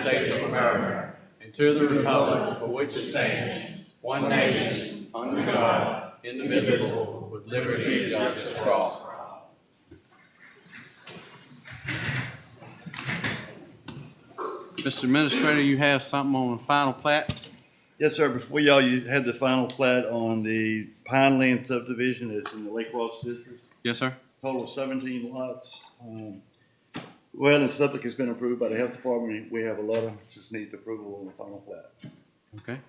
States of America and to the republic for which it stands, one nation, under God, indivisible, with liberty and justice for all. Mr. Administrator, you have something on the final plat? Yes, sir. Before y'all, you had the final plat on the Pine Lane subdivision. It's in the Lake Ross district. Yes, sir. Total of 17 lots. Well, and septic has been approved by the health department. We have a letter. Just needs approval on the final plat. Okay.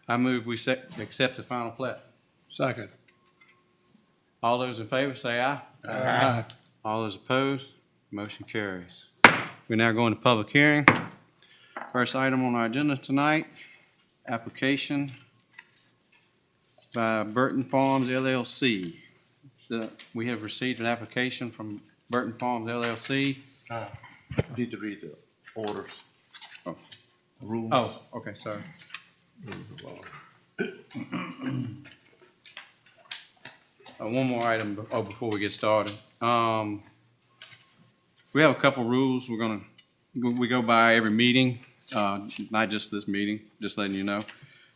I move we accept the final plat. Second. All those in favor say aye. Aye. All those opposed, motion carries. We're now going to public hearing. First item on our agenda tonight, application by Burton Farms LLC. We have received an application from Burton Farms LLC. Need to read the orders. Oh. Rules. Oh, okay, sorry. One more item before we get started. We have a couple rules we go by every meeting, not just this meeting, just letting you know.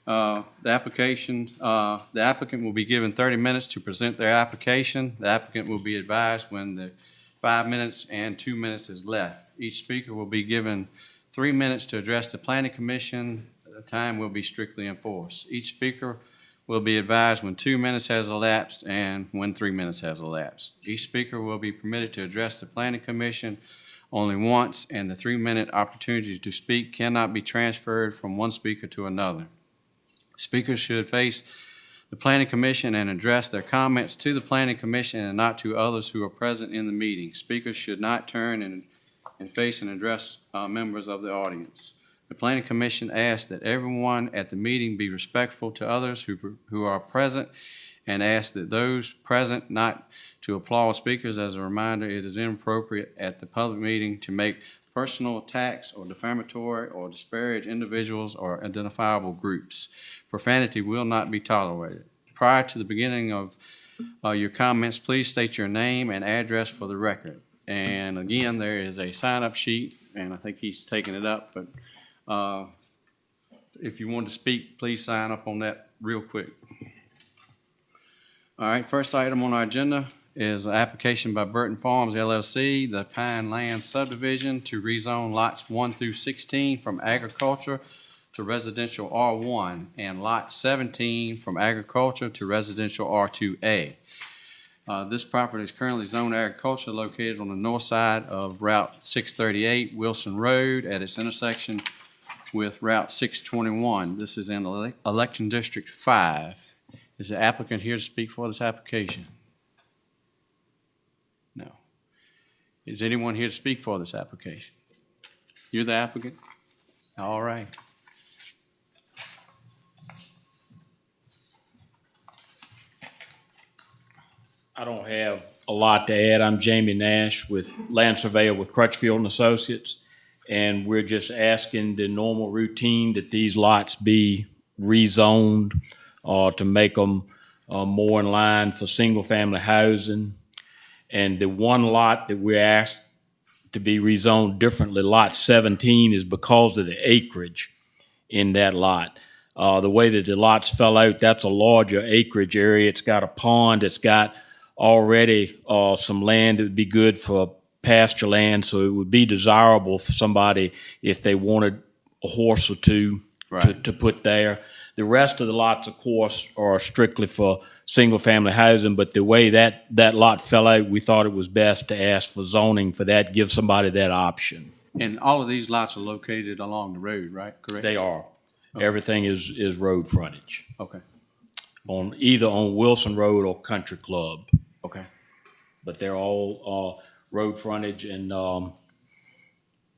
The applicant will be given 30 minutes to present their application. The applicant will be advised when the 5 minutes and 2 minutes is left. Each speaker will be given 3 minutes to address the Planning Commission. The time will be strictly enforced. Each speaker will be advised when 2 minutes has elapsed and when 3 minutes has elapsed. Each speaker will be permitted to address the Planning Commission only once, and the 3-minute opportunity to speak cannot be transferred from one speaker to another. Speakers should face the Planning Commission and address their comments to the Planning Commission and not to others who are present in the meeting. Speakers should not turn and face and address members of the audience. The Planning Commission asks that everyone at the meeting be respectful to others who are present and asks that those present not to applaud speakers. As a reminder, it is inappropriate at the public meeting to make personal attacks or defamatory or disparage individuals or identifiable groups. Profanity will not be tolerated. Prior to the beginning of your comments, please state your name and address for the record. And again, there is a sign-up sheet, and I think he's taking it up, but if you want to speak, please sign up on that real quick. All right, first item on our agenda is an application by Burton Farms LLC, the Pine Land subdivision to rezone lots 1 through 16 from agriculture to residential R1 and lot 17 from agriculture to residential R2A. This property is currently zoned agriculture, located on the north side of Route 638 Wilson Road at its intersection with Route 621. This is in Election District 5. Is the applicant here to speak for this application? No. Is anyone here to speak for this application? You're the applicant? All right. I don't have a lot to add. I'm Jamie Nash with Land Surveyor with Crutchfield and Associates, and we're just asking the normal routine that these lots be rezoned to make them more in line for single-family housing. And the one lot that we're asked to be rezoned differently, lot 17, is because of the acreage in that lot. The way that the lots fell out, that's a larger acreage area. It's got a pond. It's got already some land that would be good for pasture land, so it would be desirable for somebody if they wanted a horse or two to put there. The rest of the lots, of course, are strictly for single-family housing, but the way that lot fell out, we thought it was best to ask for zoning for that, give somebody that option. And all of these lots are located along the road, right? Correct? They are. Okay. Everything is road frontage. Okay. Either on Wilson Road or Country Club. Okay. But they're all road frontage, and all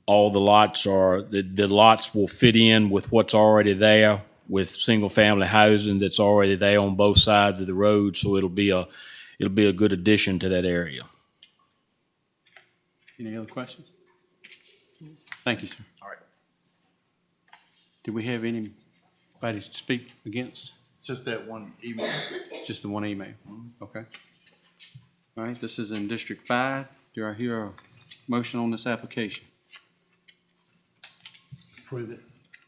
the lots are, the lots will fit in with what's already there with single-family housing that's already there on both sides of the road, so it'll be a good addition to that area. Any other questions? Thank you, sir. All right. Do we have anybody to speak against? Just that one email. Just the one email? Okay. All right, this is in District 5. Do I hear a motion on this application? Approve it.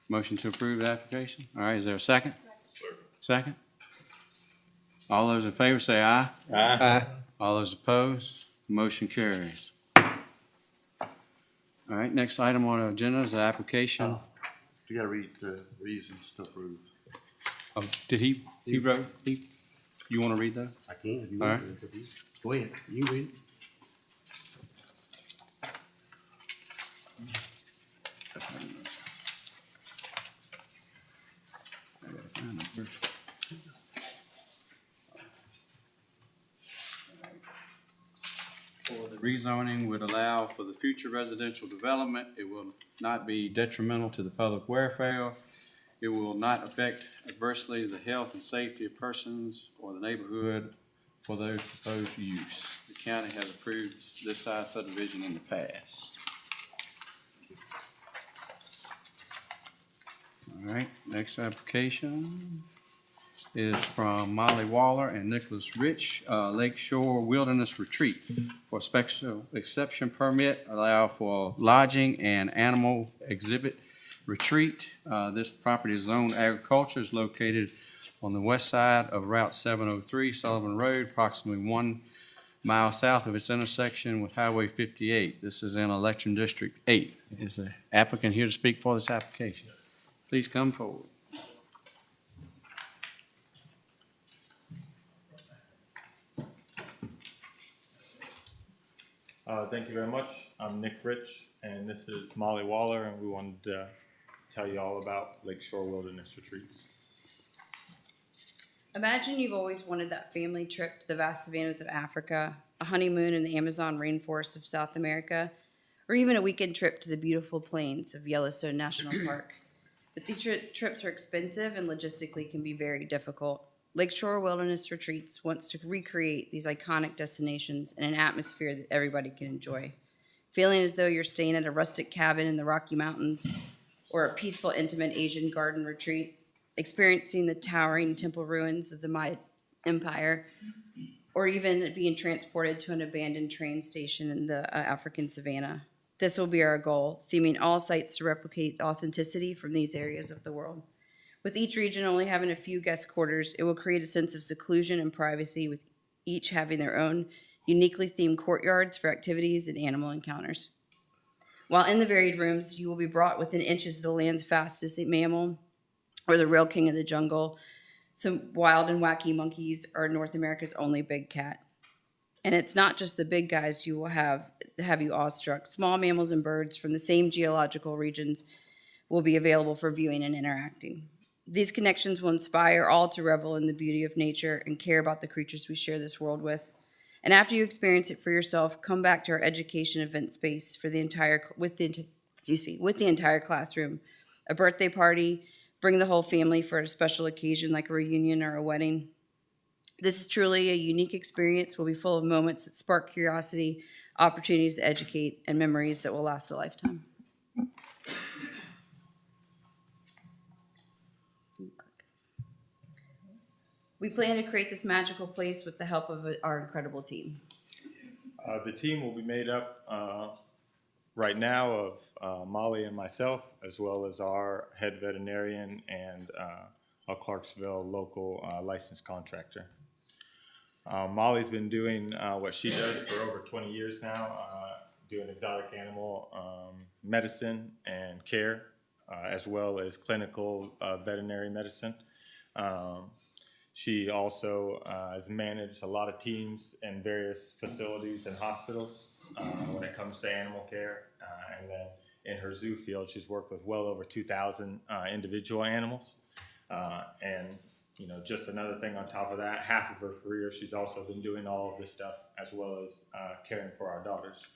Motion to approve the application. All right, is there a second? Second? All those in favor say aye. Aye. All those opposed, motion carries. All right, next item on the agenda is the application. You gotta read the reasons to approve. Oh, did he wrote, you want to read those? I can, if you All want right. to. Go ahead, you read it. Rezoning would allow for the future residential development. It will not be detrimental to the public welfare. It will not affect adversely the health and safety of persons or the neighborhood for those proposed use. The county has approved this size subdivision in the past. All right, next application is from Molly Waller and Nicholas Rich, Lake Shore Wilderness Retreat for special exception permit, allow for lodging and animal exhibit retreat. This property is zoned agriculture, is located on the west side of Route 703 Sullivan Road, approximately 1 mile south of its intersection with Highway 58. This is in Election District 8. Is the applicant here to speak for this application? Please come forward. Thank you very much. I'm Nick Rich, and this is Molly Waller, and we wanted to tell you all about Lakeshore Wilderness Retreats. Imagine you've always wanted that family trip to the vast savannas of Africa, a honeymoon in the Amazon rainforest of South America, or even a weekend trip to the beautiful plains of Yellowstone National Park. But these trips are expensive and logistically can be very difficult. Lakeshore Wilderness Retreats wants to recreate these iconic destinations in an atmosphere that everybody can enjoy. Feeling as though you're staying at a rustic cabin in the Rocky Mountains or a peaceful, intimate Asian garden retreat, experiencing the towering temple ruins of the Maya Empire, or even being transported to an abandoned train station in the African savannah. This will be our goal, theming all sites to replicate authenticity from these areas of the world. With each region only having a few guest quarters, it will create a sense of seclusion and privacy, with each having their own uniquely themed courtyards for activities and animal encounters. While in the varied rooms, you will be brought within inches of the land's fastest mammal, or the real king of the jungle, some wild and wacky monkeys, or North America's only big cat. And it's not just the big guys you will have you awestruck. Small mammals and birds from the same geological regions will be available for viewing and interacting. These connections will inspire all to revel in the beauty of nature and care about the creatures we share this world with. And after you experience it for yourself, come back to our education event space for the entire classroom. A birthday party, bring the whole family for a special occasion like a reunion or a wedding. This is truly a unique experience. Will be full of moments that spark curiosity, opportunities to educate, and memories that will last a lifetime. We plan to create this magical place with the help of our incredible team. The team will be made up right now of Molly and myself, as well as our head veterinarian and a Clarksville local licensed contractor. Molly's been doing what she does for over 20 years now, doing exotic animal medicine and care, as well as clinical veterinary medicine. She also has managed a lot of teams in various facilities and hospitals when it comes to animal care. And then in her zoo field, she's worked with well over 2,000 individual animals. And you know, just another thing on top of that, half of her career, she's also been doing all of this stuff as well as caring for our daughters.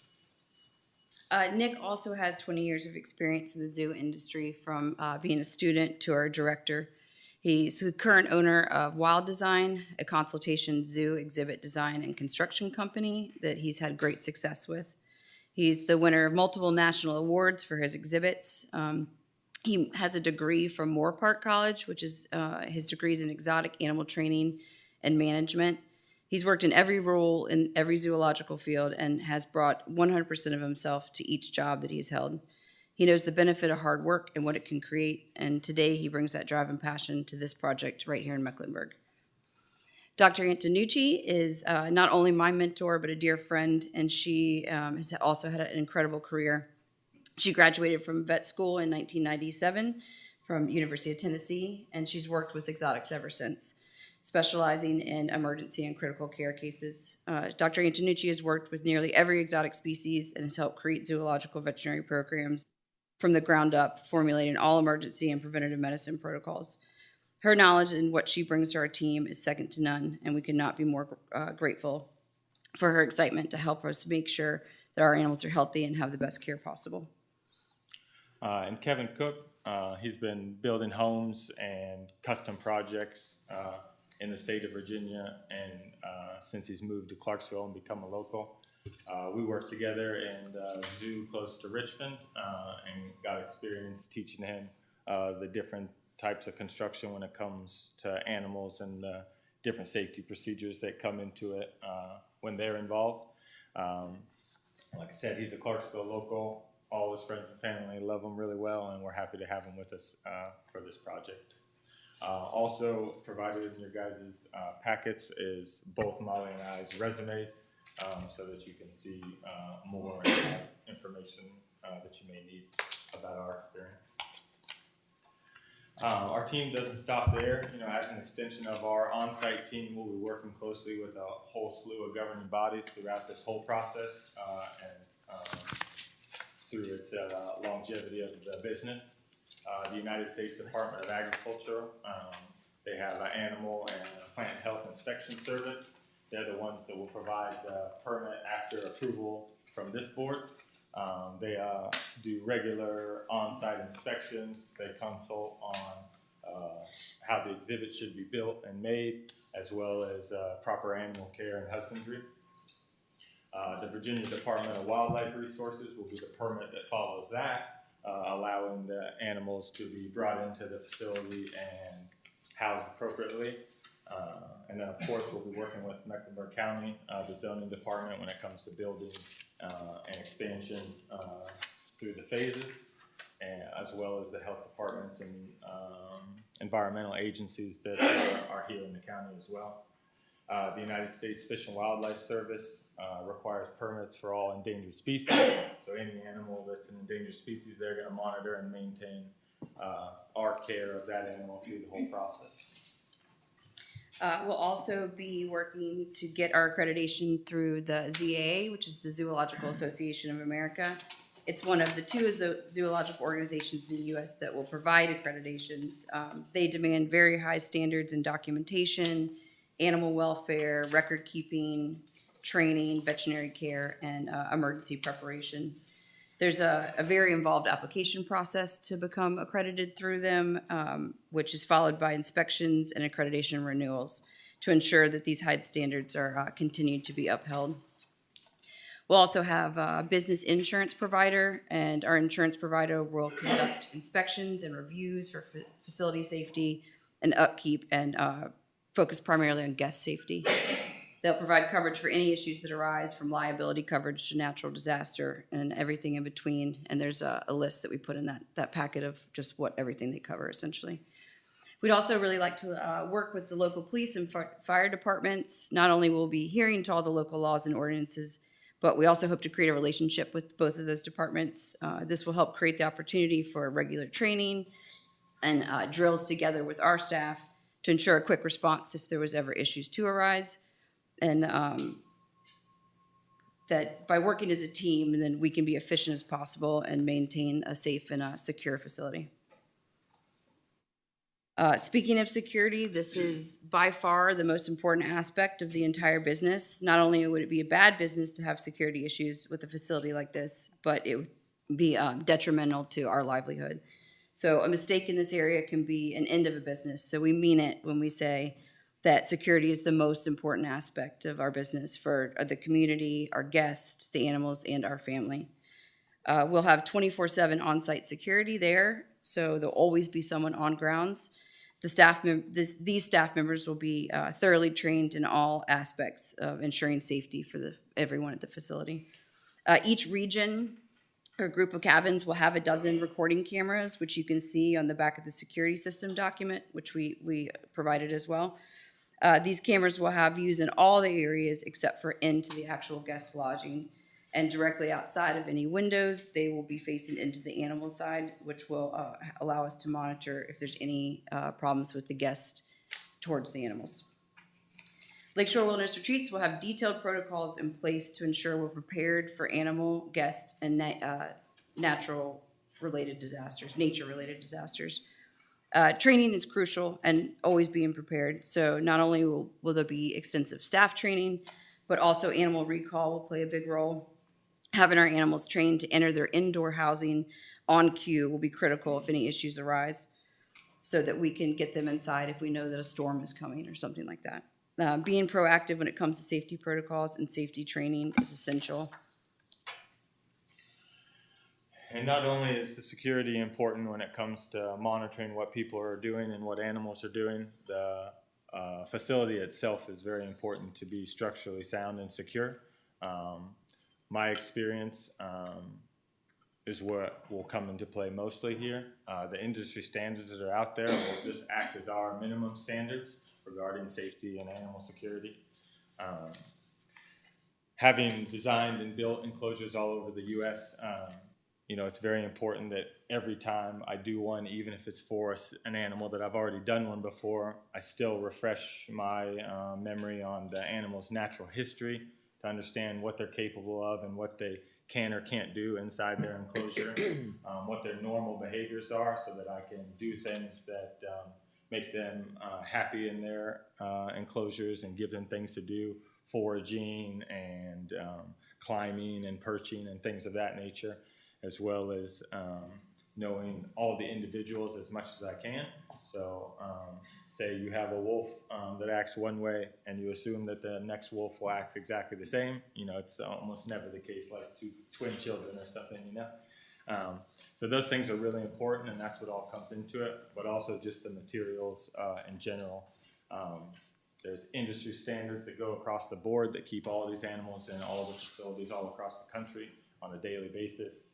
Nick also has 20 years of experience in the zoo industry, from being a student to our director. He's the current owner of Wild Design, a consultation zoo exhibit design and construction company that he's had great success with. He's the winner of multiple national awards for his exhibits. He has a degree from Moore Park College, which is his degrees in exotic animal training and management. He's worked in every role in every zoological field and has brought 100% of himself to each job that he's held. He knows the benefit of hard work and what it can create, and today he brings that drive and passion to this project right here in Mecklenburg. Dr. Antonucci is not only my mentor, but a dear friend, and she has also had an incredible career. She graduated from vet school in 1997 from University of Tennessee, and she's worked with exotics ever since, specializing in emergency and critical care cases. Dr. Antonucci has worked with nearly every exotic species and has helped create zoological veterinary programs from the ground up, formulating all emergency and preventative medicine protocols. Her knowledge and what she brings to our team is second to none, and we could not be more grateful for her excitement to help us make sure that our animals are healthy and have the best care possible. And Kevin Cook, he's been building homes and custom projects in the state of Virginia, and since he's moved to Clarksville and become a local. We worked together in the zoo close to Richmond and got experience teaching him the different types of construction when it comes to animals and the different safety procedures that come into it when they're involved. Like I said, he's a Clarksville local. All his friends and family love him really well, and we're happy to have him with us for this project. Also provided in your guys' packets is both Molly and I's resumes so that you can see more information that you may need about our experience. Our team doesn't stop there. You know, as an extension of our on-site team, we'll be working closely with a whole slew of governing bodies throughout this whole process and through its longevity of the business. The United States Department of Agriculture, they have an animal and plant health inspection service. They're the ones that will provide the permit after approval from this board. They do regular on-site inspections. They consult on how the exhibit should be built and made, as well as proper animal care and husbandry. The Virginia Department of Wildlife Resources will be the permit that follows that, allowing the animals to be brought into the facility and housed appropriately. And then, of course, we'll be working with Mecklenburg County, the zoning department, when it comes to building and expansion through the phases, and as well as the health departments and environmental agencies that are here in the county as well. The United States Fish and Wildlife Service requires permits for all endangered species. So any animal that's an endangered species, they're going to monitor and maintain our care of that animal through the whole process. We'll also be working to get our accreditation through the ZAA, which is the Zoological Association of America. It's one of the two zoological organizations in the U.S. that will provide accreditations. They demand very high standards in documentation, animal welfare, record keeping, training, veterinary care, and emergency preparation. There's a very involved application process to become accredited through them, which is followed by inspections and accreditation renewals to ensure that these high standards are continued to be upheld. We'll also have a business insurance provider, and our insurance provider will conduct inspections and reviews for facility safety and upkeep and focus primarily on guest safety. They'll provide coverage for any issues that arise from liability coverage to natural disaster and everything in between. And there's a list that we put in that packet of just what everything they cover essentially. We'd also really like to work with the local police and fire departments. Not only will we be adhering to all the local laws and ordinances, but we also hope to create a relationship with both of those departments. This will help create the opportunity for regular training and drills together with our staff to ensure a quick response if there was ever issues to arise. And that by working as a team, then we can be efficient as possible and maintain a safe and a secure facility. Speaking of security, this is by far the most important aspect of the entire business. Not only would it be a bad business to have security issues with a facility like this, but it would be detrimental to our livelihood. So a mistake in this area can be an end of a business. So we mean it when we say that security is the most important aspect of our business for the community, our guests, the animals, and our family. We'll have 24/7 on-site security there, so there'll always be someone on grounds. These staff members will be thoroughly trained in all aspects of ensuring safety for everyone at the facility. Each region or group of cabins will have a dozen recording cameras, which you can see on the back of the security system document, which we provided as well. These cameras will have views in all the areas except for into the actual guest lodging. And directly outside of any windows, they will be facing into the animal side, which will allow us to monitor if there's any problems with the guest towards the animals. Lakeshore Wilderness Retreats will have detailed protocols in place to ensure we're prepared for animal, guest, and nature-related disasters. Training is crucial and always being prepared. So not only will there be extensive staff training, but also animal recall will play a big role. Having our animals trained to enter their indoor housing on cue will be critical if any issues arise, so that we can get them inside if we know that a storm is coming or something like that. Being proactive when it comes to safety protocols and safety training is essential. And not only is the security important when it comes to monitoring what people are doing and what animals are doing, the facility itself is very important to be structurally sound and secure. My experience is what will come into play mostly here. The industry standards that are out there will just act as our minimum standards regarding safety and animal security. Having designed and built enclosures all over the U.S., it's very important that every time I do one, even if it's for an animal that I've already done one before, I still refresh my memory on the animal's natural history to understand what they're capable of and what they can or can't do inside their enclosure, what their normal behaviors are, so that I can do things that make them happy in their enclosures and give them things to do, foraging and climbing and perching and things of that nature, as well as knowing all the individuals as much as I can. So say you have a wolf that acts one way and you assume that the next wolf will act exactly the same. It's almost never the case, like two twin children or something, So those things are really important, and that's what all comes into it, but also just the materials in general. There's industry standards that go across the board that keep all these animals in all the facilities all across the country on a daily basis.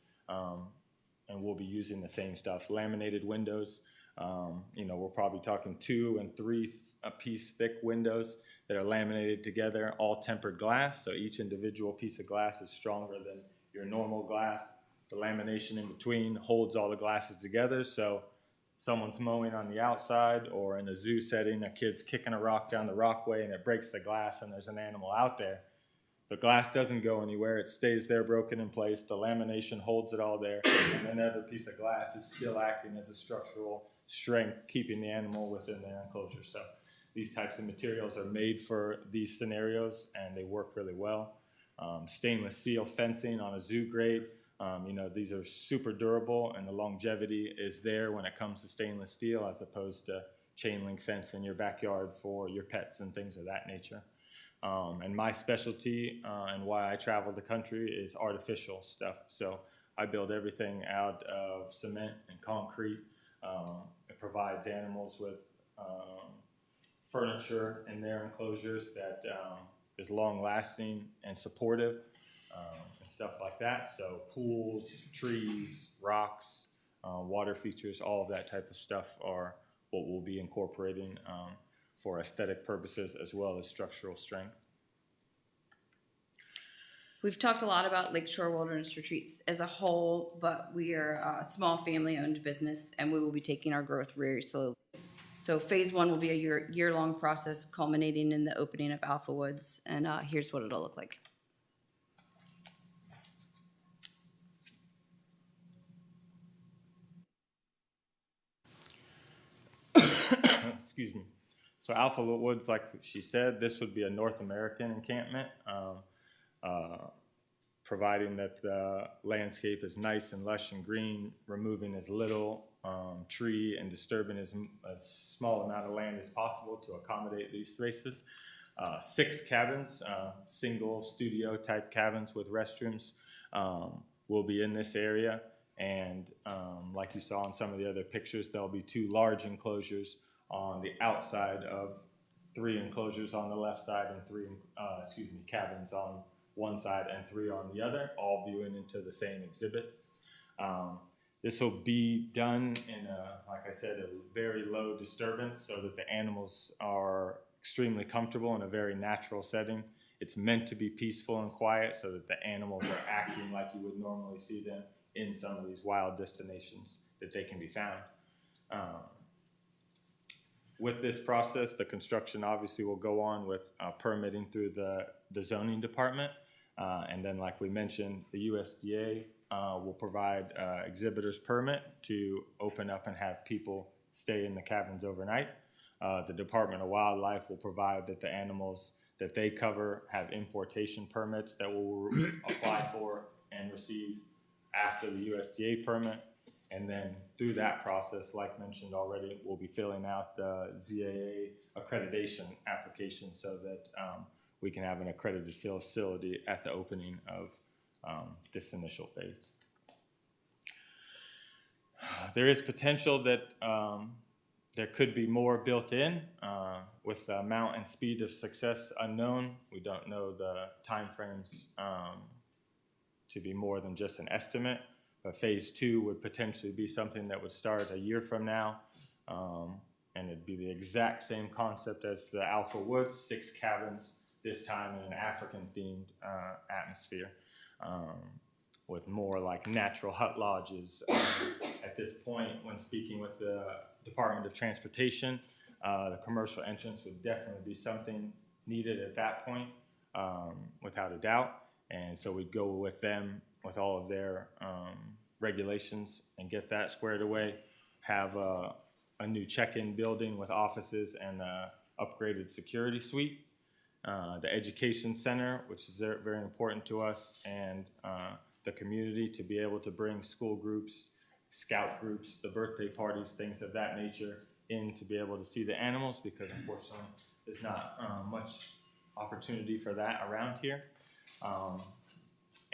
And we'll be using the same stuff. Laminated windows, we're probably talking 2 and 3 piece thick windows that are laminated together, all tempered glass. So each individual piece of glass is stronger than your normal glass. The lamination in between holds all the glasses together. So someone's mowing on the outside, or in a zoo setting, a kid's kicking a rock down the rockway and it breaks the glass and there's an animal out there. The glass doesn't go anywhere. It stays there broken in place. The lamination holds it all there. And another piece of glass is still acting as a structural strength, keeping the animal within their enclosure. So these types of materials are made for these scenarios, and they work really well. Stainless steel fencing on a zoo grade. These are super durable, and the longevity is there when it comes to stainless steel, as opposed to chain link fence in your backyard for your pets and things of that nature. And my specialty and why I travel the country is artificial stuff. So I build everything out of cement and concrete. It provides animals with furniture in their enclosures that is long-lasting and supportive and stuff like that. So pools, trees, rocks, water features, all of that type of stuff are what we'll be incorporating for aesthetic purposes as well as structural strength. We've talked a lot about Lakeshore Wilderness Retreats as a whole, but we are a small family-owned business, and we will be taking our growth very slowly. So phase 1 will be a year-long process culminating in the opening of Alpha Woods, and here's what it'll look like. Excuse me. So Alpha Woods, like she said, this would be a North American encampment, providing that the landscape is nice and lush and green, removing as little tree and disturbing as small amount of land as possible to accommodate these spaces. 6 cabins, single studio type cabins with restrooms, will be in this area. And like you saw in some of the other pictures, there'll be 2 large enclosures on the outside of 3 enclosures on the left side and 3 cabins on one side and 3 on the other, all viewing into the same exhibit. This will be done in like I said, a very low disturbance so that the animals are extremely comfortable in a very natural setting. It's meant to be peaceful and quiet so that the animals are acting like you would normally see them in some of these wild destinations that they can be found. With this process, the construction obviously will go on with permitting through the zoning department. And then like we mentioned, the USDA will provide exhibitor's permit to open up and have people stay in the cabins overnight. The Department of Wildlife will provide that the animals that they cover have importation permits that we'll apply for and receive after the USDA permit. And then through that process, like mentioned already, we'll be filling out the ZAA accreditation application so that we can have an accredited facility at the opening of this initial phase. There is potential that there could be more built in with the amount and speed of success unknown. We don't know the timeframes to be more than just an estimate. But phase 2 would potentially be something that would start a year from now. And it'd be the exact same concept as the Alpha Woods, 6 cabins, this time in an African-themed atmosphere, with more like natural hut lodges. At this point, when speaking with the Department of Transportation, the commercial entrance would definitely be something needed at that point, without a doubt. And so we'd go with them with all of their regulations and get that squared away, have a new check-in building with offices and a upgraded security suite, the education center, which is very important to us, and the community to be able to bring school groups, scout groups, the birthday parties, things of that nature in to be able to see the animals, because unfortunately there's not much opportunity for that around here.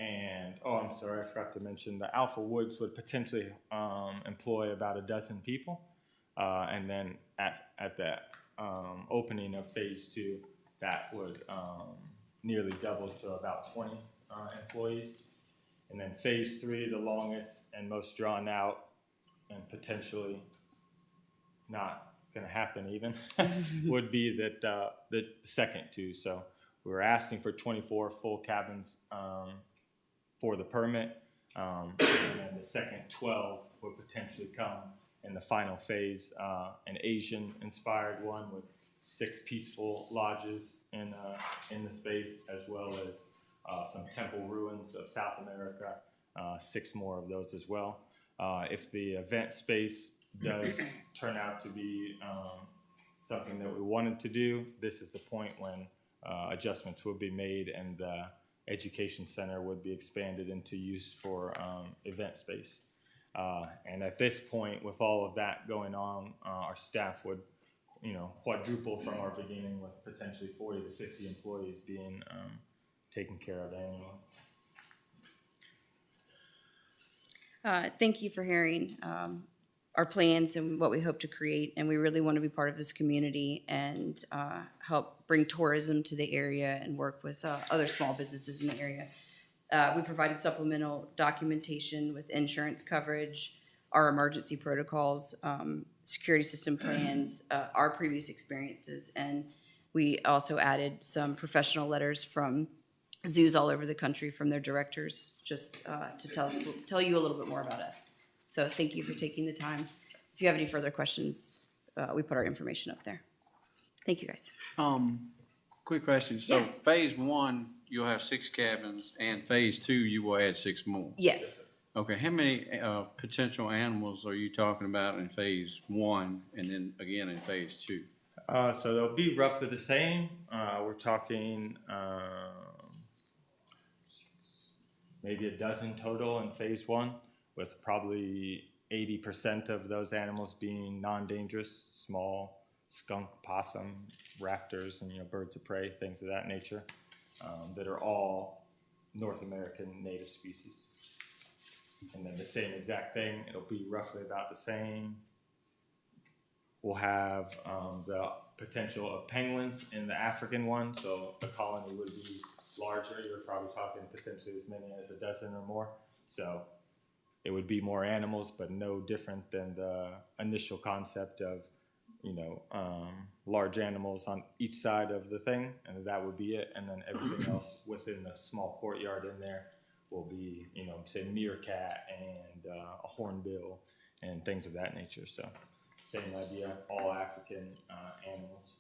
And, I'm sorry, I forgot to mention, the Alpha Woods would potentially employ about a dozen people. And then at the opening of phase 2, that would nearly double to about 20 employees. And then phase 3, the longest and most drawn out and potentially not going to happen even, would be that the second 2. So we're asking for 24 full cabins for the permit, and then the second 12 would potentially come in the final phase, an Asian-inspired one with 6 peaceful lodges in the space, as well as some temple ruins of South America, 6 more of those as well. If the event space does turn out to be something that we wanted to do, this is the point when adjustments will be made and the education center would be expanded into use for event space. And at this point, with all of that going on, our staff would, quadruple from our beginning, with potentially 40 to 50 employees being taken care of annually. Thank you for hearing our plans and what we hope to create, and we really want to be part of this community and help bring tourism to the area and work with other small businesses in the area. We provided supplemental documentation with insurance coverage, our emergency protocols, security system plans, our previous experiences, and we also added some professional letters from zoos all over the country from their directors, just to tell you a little bit more about us. So thank you for taking the time. If you have any further questions, we put our information up there. Thank you, guys. Quick question. So Yeah. phase 1, you'll have 6 cabins, and phase 2, you will add 6 more. Yes. Okay, how many potential animals are you talking about in phase 1 and then again in phase 2? So they'll be roughly the same. We're talking maybe a dozen total in phase 1, with probably 80% of those animals being non-dangerous, small skunk, possum, raptors, and birds of prey, things of that nature, that are all North American native species. And then the same exact thing, it'll be roughly about the same. We'll have the potential of penguins in the African one, so the colony would be larger. You're probably talking potentially as many as a dozen or more. So it would be more animals, but no different than the initial concept of, large animals on each side of the thing, and that would be it. And then everything else within the small courtyard in there will be, say meerkat and a hornbill and things of that nature. So same idea, all African animals.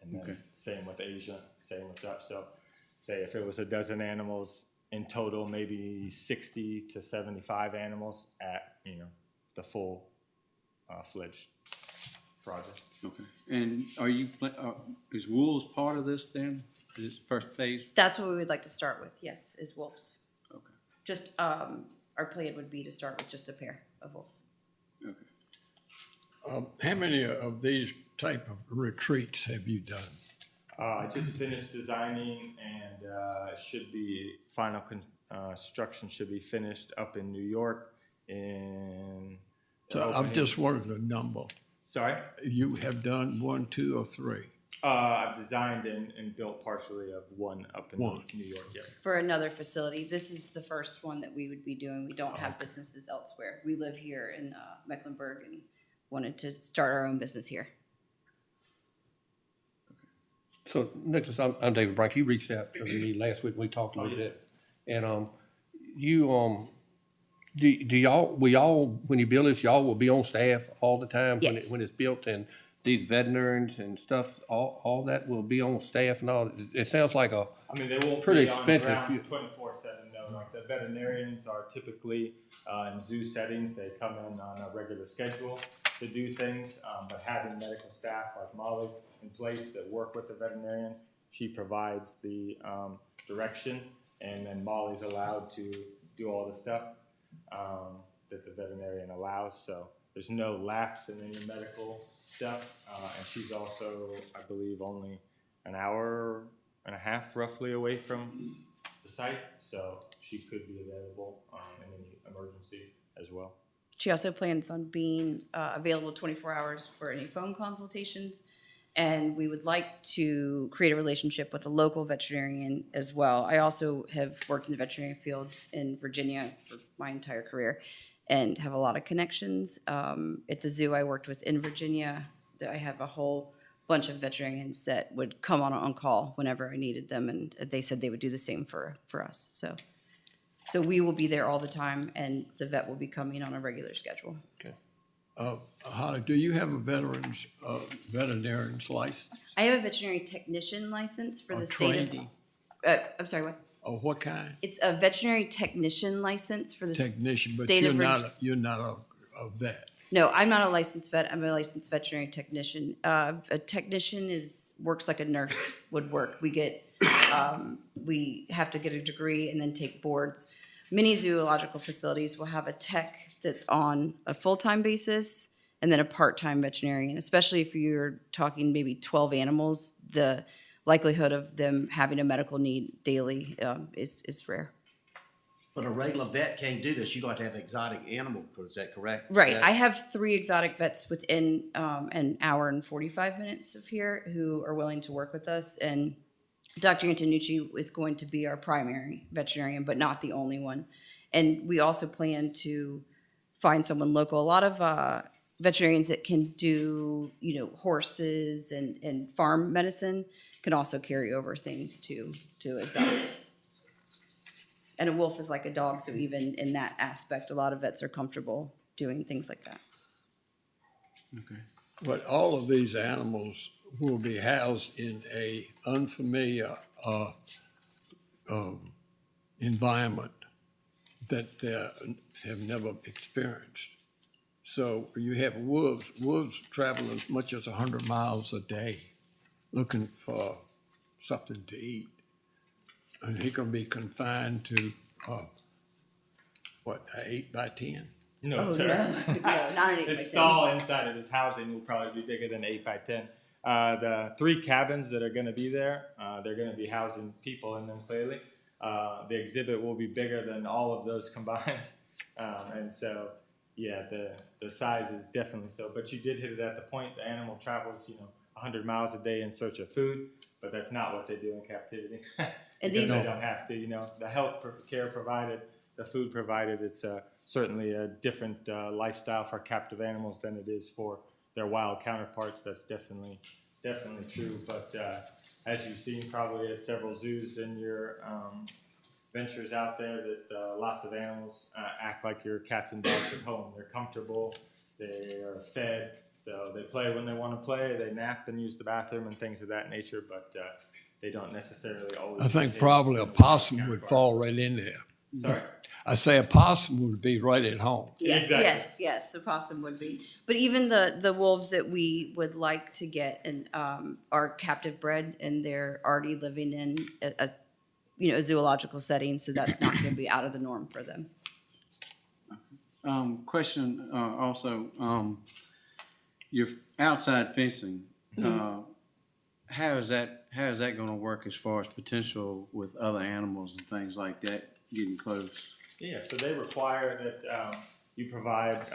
And then Okay. same with Asia, same with that. So say if it was a dozen animals in total, maybe 60 to 75 animals at, the full fledged project. Okay. And are you, is wolves part of this then? Is it first phase? That's what we would like to start with, yes, is wolves. Okay. Just, our plan would be to start with just a pair of wolves. Okay. How many of these type of retreats have you done? I just finished designing and should be, final construction should be finished up in New York in. the So I've opening- just wanted a number. Sorry? You have done 1, 2, or 3? I've designed and built partially of one up in One. New York, yeah. For another facility, this is the first one that we would be doing. We don't have businesses elsewhere. We live here in Mecklenburg and wanted to start our own business here. So, Nicholas, I'm David Brank. You reached out to me last week. We talked a little yes, bit. And, do y'all, when you build this, y'all will be on staff all the time? Yes. When it's built, and these veterinarians and stuff, all that will be on staff and all? It sounds like a, I mean, they won't Pretty be expensive. on the ground 24/7, no. Like the veterinarians are typically in zoo settings. They come in on a regular schedule to do things, but having medical staff like Molly in place that work with the veterinarians, she provides the direction, and then Molly's allowed to do all the stuff that the veterinarian allows. So there's no lapse in any medical stuff, and she's also, I believe, only an hour and a half roughly away from the site, so she could be available in any emergency as well. She also plans on being available 24 hours for any phone consultations. And we would like to create a relationship with a local veterinarian as well. I also have worked in the veterinary field in Virginia for my entire career and have a lot of connections. At the zoo I worked with in Virginia, I have a whole bunch of veterinarians that would come on call whenever I needed them, and they said they would do the same for us. So we will be there all the time, and the vet will be coming on a regular schedule. Holly, do you have a veterinarian's license? I have a veterinary technician license for Or the state training? of. I'm sorry, what? Or what kind? It's a veterinary technician license for the Technician, but state you're of Virginia. not, you're not a vet. No, I'm not a licensed vet. I'm a licensed veterinary technician. A technician works like a nurse would work. We have to get a degree and then take boards. Many zoological facilities will have a tech that's on a full-time basis and then a part-time veterinarian, especially if you're talking maybe 12 animals. The likelihood of them having a medical need daily is rare. But a regular vet can't do this. You got to have exotic animal, is that correct? Right. That- I have 3 exotic vets within an hour and 45 minutes of here who are willing to work with us. And Dr. Antonucci is going to be our primary veterinarian, but not the only one. And we also plan to find someone local. A lot of veterinarians that can do, horses and farm medicine can also carry over things to exotics. And a wolf is like a dog, so even in that aspect, a lot of vets are comfortable doing things like that. But all of these animals will be housed in a unfamiliar environment that they have never experienced. So you have wolves travel as much as 100 miles a day looking for something to eat. And he can be confined to, an 8 by 10? No, Oh, sir. no. No, not an 8 by 10. The stall inside of this housing will probably be bigger than 8 by 10. The 3 cabins that are going to be there, they're going to be housing people in them clearly. The exhibit will be bigger than all of those combined. And so, yeah, the size is definitely so. But you did hit it at the point. The animal travels, 100 miles a day in search of food, but that's not what they do in captivity. And Because these- they don't have to, the health care provided, the food provided. It's certainly a different lifestyle for captive animals than it is for their wild counterparts. That's definitely true. But as you've seen probably at several zoos in your ventures out there, that lots of animals act like your cats and dogs at home. They're comfortable, they are fed, so they play when they want to play, they nap and use the bathroom and things of that nature, but they don't necessarily always. I think behave probably in a the wild possum would counterpart. fall right in there. Sorry? I say a possum would be right at home. Exactly. Yes, the possum would be. But even the wolves that we would like to get and are captive bred, and they're already living in a zoological setting, so that's not going to be out of the norm for them. Question, also, your outside fencing, how is that gonna work as far as potential with other animals and things like that getting close? Yeah, so they require that you provide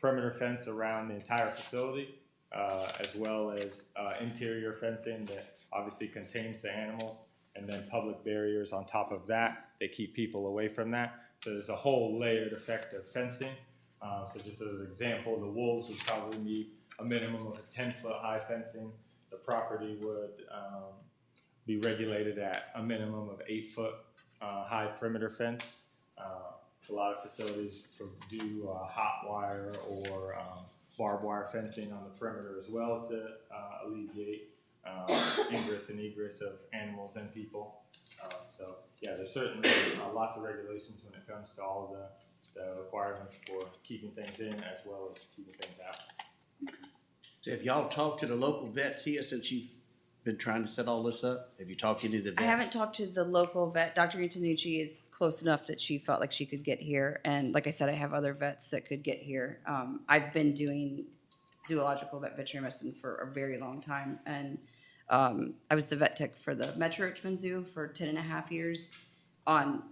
perimeter fence around the entire facility, as well as interior fencing that obviously contains the animals, and then public barriers on top of that. They keep people away from that. So there's a whole layered effect of fencing. So just as an example, the wolves would probably need a minimum of a 10-foot high fencing. The property would be regulated at a minimum of 8-foot high perimeter fence. A lot of facilities do hot wire or barbed wire fencing on the perimeter as well to alleviate ingress and egress of animals and people. So yeah, there's certainly lots of regulations when it comes to all the requirements for keeping things in as well as keeping things out. So have y'all talked to the local vets here since you've been trying to set all this up? Have you talked to any of the vets? I haven't talked to the local vet. Dr. Antonucci is close enough that she felt like she could get here. And like I said, I have other vets that could get here. I've been doing zoological veterinary medicine for a very long time. And I was the vet tech for the Metro Richmond Zoo for 10.5 years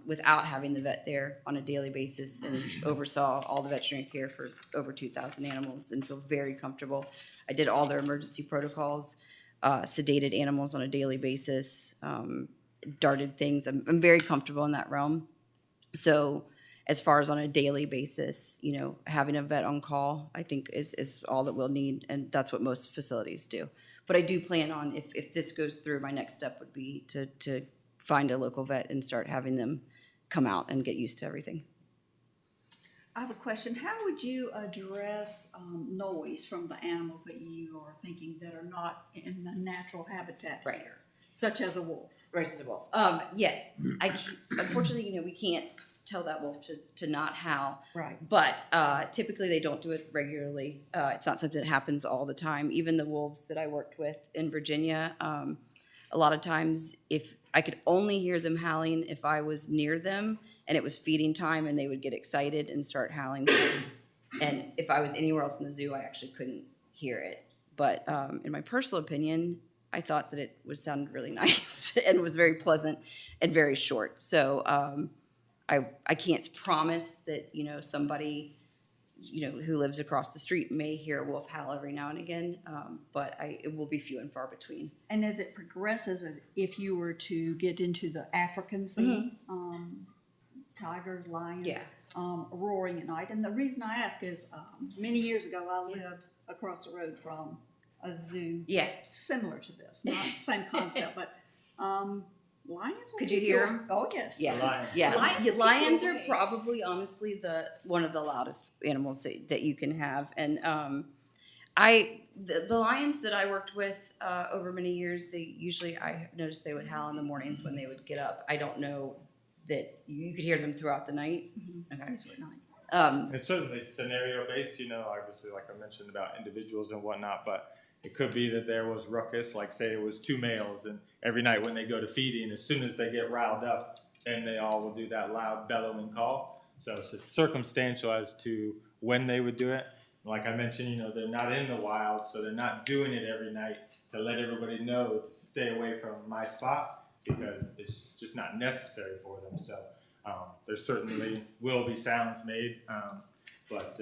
without having the vet there on a daily basis, and oversaw all the veterinary care for over 2,000 animals and feel very comfortable. I did all their emergency protocols, sedated animals on a daily basis, darted things. I'm very comfortable in that realm. So as far as on a daily basis, having a vet on call, I think is all that we'll need, and that's what most facilities do. But I do plan on, if this goes through, my next step would be to find a local vet and start having them come out and get used to everything. I have a question. How would you address noise from the animals that you are thinking that are not in the natural habitat Right. here, such as a wolf? Right, as a wolf. Yes, unfortunately, we can't tell that wolf to not howl. Right. But typically they don't do it regularly. It's not something that happens all the time. Even the wolves that I worked with in Virginia, a lot of times if I could only hear them howling if I was near them and it was feeding time, and they would get excited and start howling. And if I was anywhere else in the zoo, I actually couldn't hear it. But in my personal opinion, I thought that it would sound really nice and was very pleasant and very short. So I can't promise that, somebody, who lives across the street may hear a wolf howl every now and again, but it will be few and far between. And as it progresses, if you were to get into the African scene, tigers, lions, Yeah. roaring at night. And the reason I ask is many years ago I lived across the road from a zoo Yeah. similar to this, not the same concept, but lions. Could you hear 'em? Oh, yes. Yeah, Lions. yeah. Lions keep Lions you are away. probably, honestly, one of the loudest animals that you can have. And the lions that I worked with over many years, I noticed they would howl in the mornings when they would get up. I don't know that you could hear them throughout the night. Okay. These were at night. It's certainly scenario based, obviously, like I mentioned about individuals and whatnot, but it could be that there was ruckus, like say it was 2 males, and every night when they go to feeding, as soon as they get riled up, and they all will do that loud bellowing call. So it's circumstantial as to when they would do it. Like I mentioned, they're not in the wild, so they're not doing it every night to let everybody know to stay away from my spot, because it's just not necessary for them. So there certainly will be sounds made, but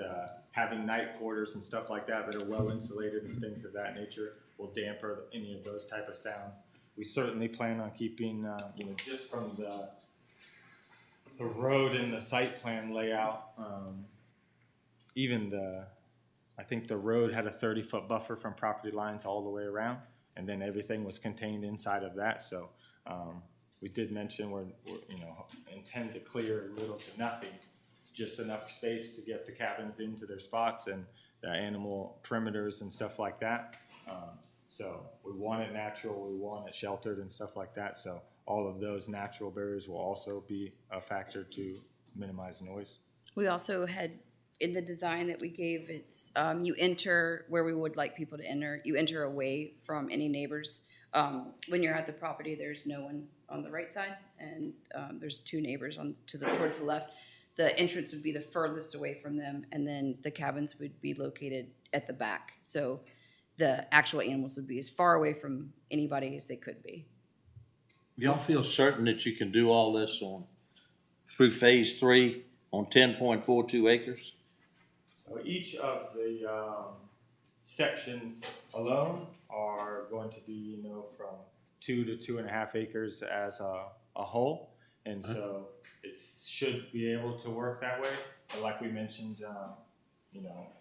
having night quarters and stuff like that are well insulated and things of that nature will damper any of those type of sounds. We certainly plan on keeping, just from the road and the site plan layout, even I think the road had a 30-foot buffer from property lines all the way around, and then everything was contained inside of that. So we did mention we're intend to clear little to nothing, just enough space to get the cabins into their spots and the animal perimeters and stuff like that. So we want it natural, we want it sheltered and stuff like that. So all of those natural barriers will also be a factor to minimize noise. We also had, in the design that we gave, it's, you enter where we would like people to enter. You enter away from any neighbors. When you're at the property, there's no one on the right side, and there's two neighbors towards the left. The entrance would be the furthest away from them, and then the cabins would be located at the back. So the actual animals would be as far away from anybody as they could be. Y'all feel certain that you can do all this through phase 3 on 10.42 acres? So each of the sections alone are going to be, from 2 to 2.5 acres as a whole. And so it should be able to work that way. But like we mentioned,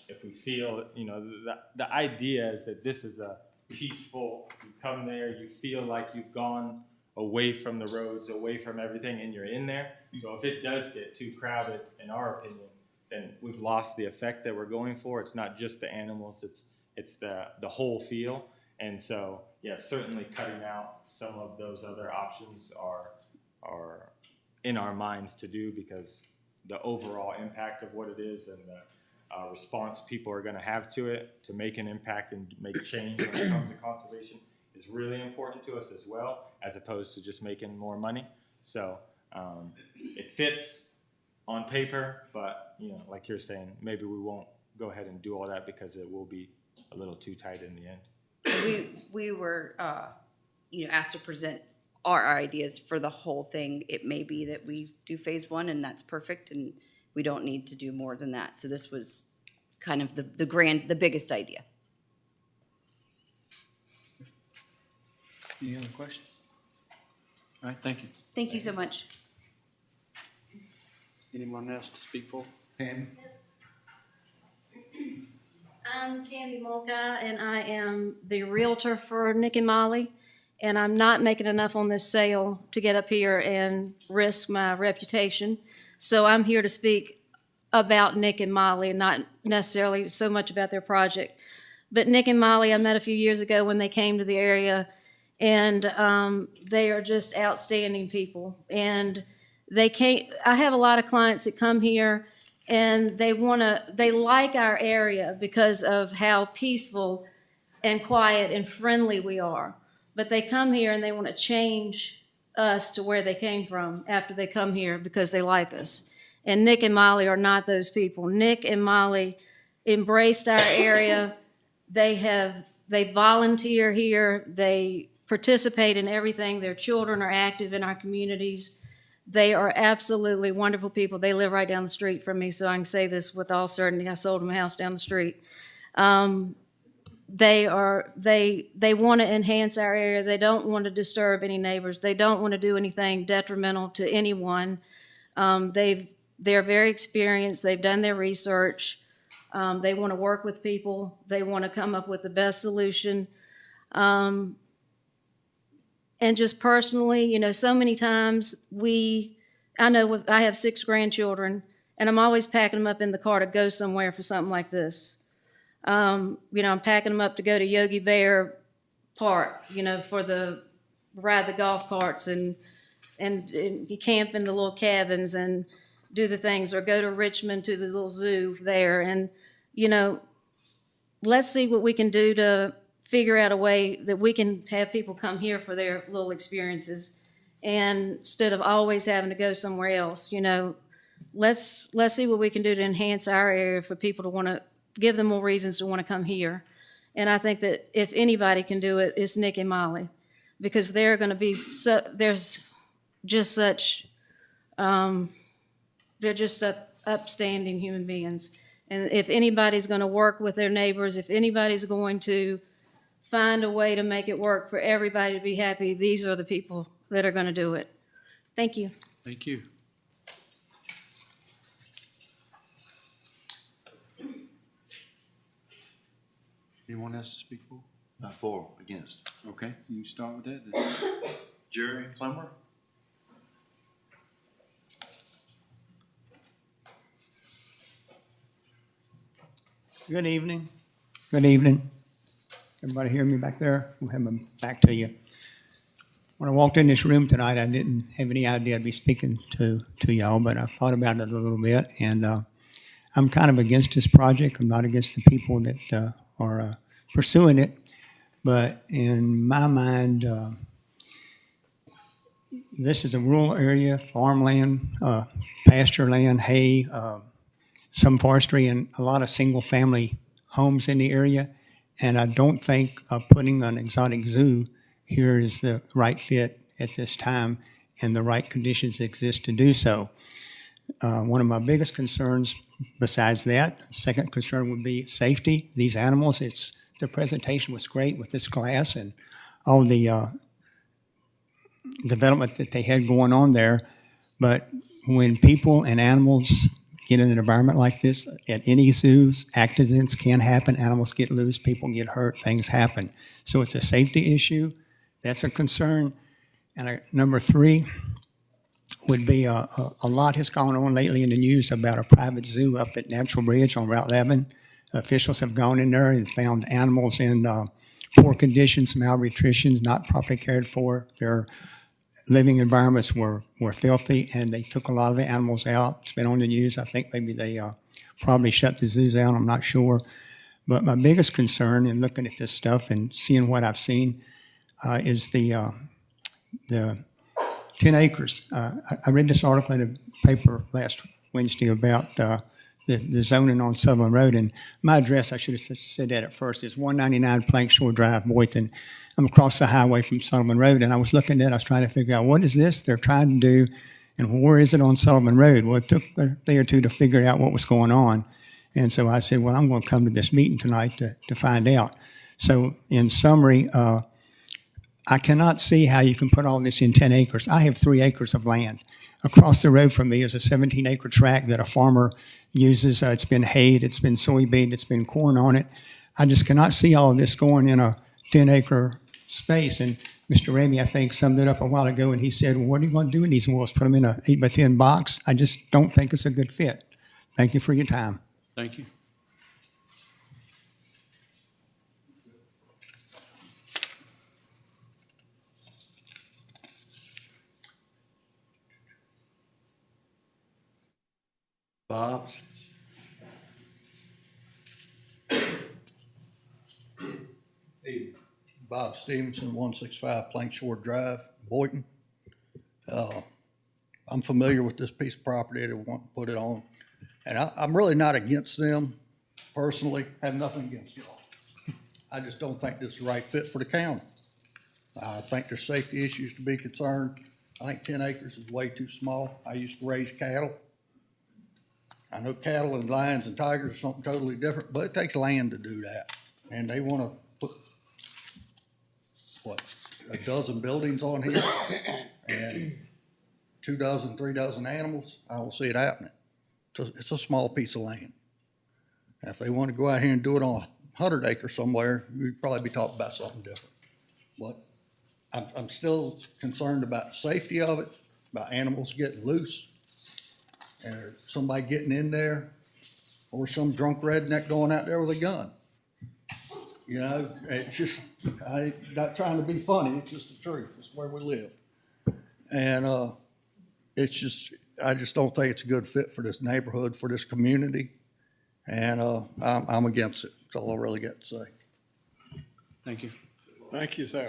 if we feel, the idea is that this is a peaceful, you come there, you feel like you've gone away from the roads, away from everything, and you're in there. So if it does get too crowded, in our opinion, then we've lost the effect that we're going for. It's not just the animals, it's the whole feel. And so, yeah, certainly cutting out some of those other options are in our minds to do, because the overall impact of what it is and the response people are going to have to it to make an impact and make change when it comes to conservation is really important to us as well, as opposed to just making more money. So it fits on paper, but like you're saying, maybe we won't go ahead and do all that because it will be a little too tight in the end. We were, asked to present our ideas for the whole thing. It may be that we do phase 1 and that's perfect, and we don't need to do more than that. So this was kind of the biggest idea. Any other questions? All right, thank you. Thank you so much. Anyone else to speak for? Tammy? I'm Tammy Mulca, and I am the realtor for Nick and Molly. And I'm not making enough on this sale to get up here and risk my reputation. So I'm here to speak about Nick and Molly, and not necessarily so much about their project. But Nick and Molly, I met a few years ago when they came to the area, and they are just outstanding people. And I have a lot of clients that come here, and they like our area because of how peaceful and quiet and friendly we are. But they come here and they want to change us to where they came from after they come here because they like us. And Nick and Molly are not those people. Nick and Molly embraced our area. They volunteer here. They participate in everything. Their children are active in our communities. They are absolutely wonderful people. They live right down the street from me, so I can say this with all certainty. I sold them a house down the street. They want to enhance our area. They don't want to disturb any neighbors. They don't want to do anything detrimental to anyone. They're very experienced. They've done their research. They want to work with people. They want to come up with the best solution. And just personally, so many times I have 6 grandchildren, and I'm always packing them up in the car to go somewhere for something like this. I'm packing them up to go to Yogi Bear Park, for ride the golf carts and camp in the little cabins and do the things, or go to Richmond to the little zoo there. And, let's see what we can do to figure out a way that we can have people come here for their little experiences, and instead of always having to go somewhere else. Let's see what we can do to enhance our area for people to want to give them more reasons to want to come here. And I think that if anybody can do it, it's Nick and Molly, because they're going to be there's just such they're just upstanding human beings. And if anybody's going to work with their neighbors, if anybody's going to find a way to make it work for everybody to be happy, these are the people that are going to do it. Thank you. Thank you. Anyone else to speak for? For, against. Okay, you can start with that then. Jerry Clemmer? Good evening. Good evening. Everybody hear me back there? We'll have my back to you. When I walked in this room tonight, I didn't have any idea I'd be speaking to y'all, but I thought about it a little bit, and I'm kind of against this project. I'm not against the people that are pursuing it, but in my mind, this is a rural area, farmland, pasture land, hay, some forestry, and a lot of single-family homes in the area. And I don't think putting an exotic zoo here is the right fit at this time, and the right conditions exist to do so. One of my biggest concerns besides that, second concern would be safety. These animals, the presentation was great with this glass and all the development that they had going on there. But when people and animals get in an environment like this, at any zoos, accidents can happen, animals get loose, people get hurt, things happen. So it's a safety issue. That's a concern. And number three would be a lot has gone on lately in the news about a private zoo up at Natural Bridge on Route 11. Officials have gone in there and found animals in poor conditions, malnutrition, not properly cared for. Their living environments were filthy, and they took a lot of the animals out. It's been on the news. I think maybe they probably shut the zoos down. I'm not sure. But my biggest concern in looking at this stuff and seeing what I've seen is the 10 acres. I read this article in a paper last Wednesday about the zoning on Sutherland Road, and my address, I should have said that at first, is 199 Plank Shore Drive, Boynton. I'm across the highway from Sutherland Road, and I was looking at it, I was trying to figure out what is this they're trying to do, and where is it on Sutherland Road? Well, it took a day or two to figure out what was going on, and so I said, well, I'm going to come to this meeting tonight to find out. So in summary, I cannot see how you can put all this in 10 acres. I have 3 acres of land. Across the road from me is a 17-acre tract that a farmer uses. It's been hayed, it's been soybean, it's been corn on it. I just cannot see all of this going in a 10-acre space. And Mr. Ramey, I think, summed it up a while ago, and he said, well, what are you going to do in these wolves? Put them in an 8x10 box? I just don't think it's a good fit. Thank you for your time. Thank you. Bob's. Bob Stevenson, 165 Plank Shore Drive, Boynton. I'm familiar with this piece of property they want to put it on, and I'm really not against them personally. I have nothing against y'all. I just don't think this is the right fit for the county. I think there's safety issues to be concerned. I think 10 acres is way too small. I used to raise cattle. I know cattle and lions and tigers are something totally different, but it takes land to do that. And they want to put, what, a dozen buildings on here and 2 dozen, 3 dozen animals? I don't see it happening. It's a small piece of land. And if they want to go out here and do it on 100 acres somewhere, we'd probably be talking about something different. But I'm still concerned about the safety of it, about animals getting loose, and somebody getting in there, or some drunk redneck going out there with a gun. You know, it's just, I'm not trying to be funny, it's just the truth, it's where we live. And it's just, I just don't think it's a good fit for this neighborhood, for this community, and I'm against it. That's all I really got to say. Thank you. Thank you, sir.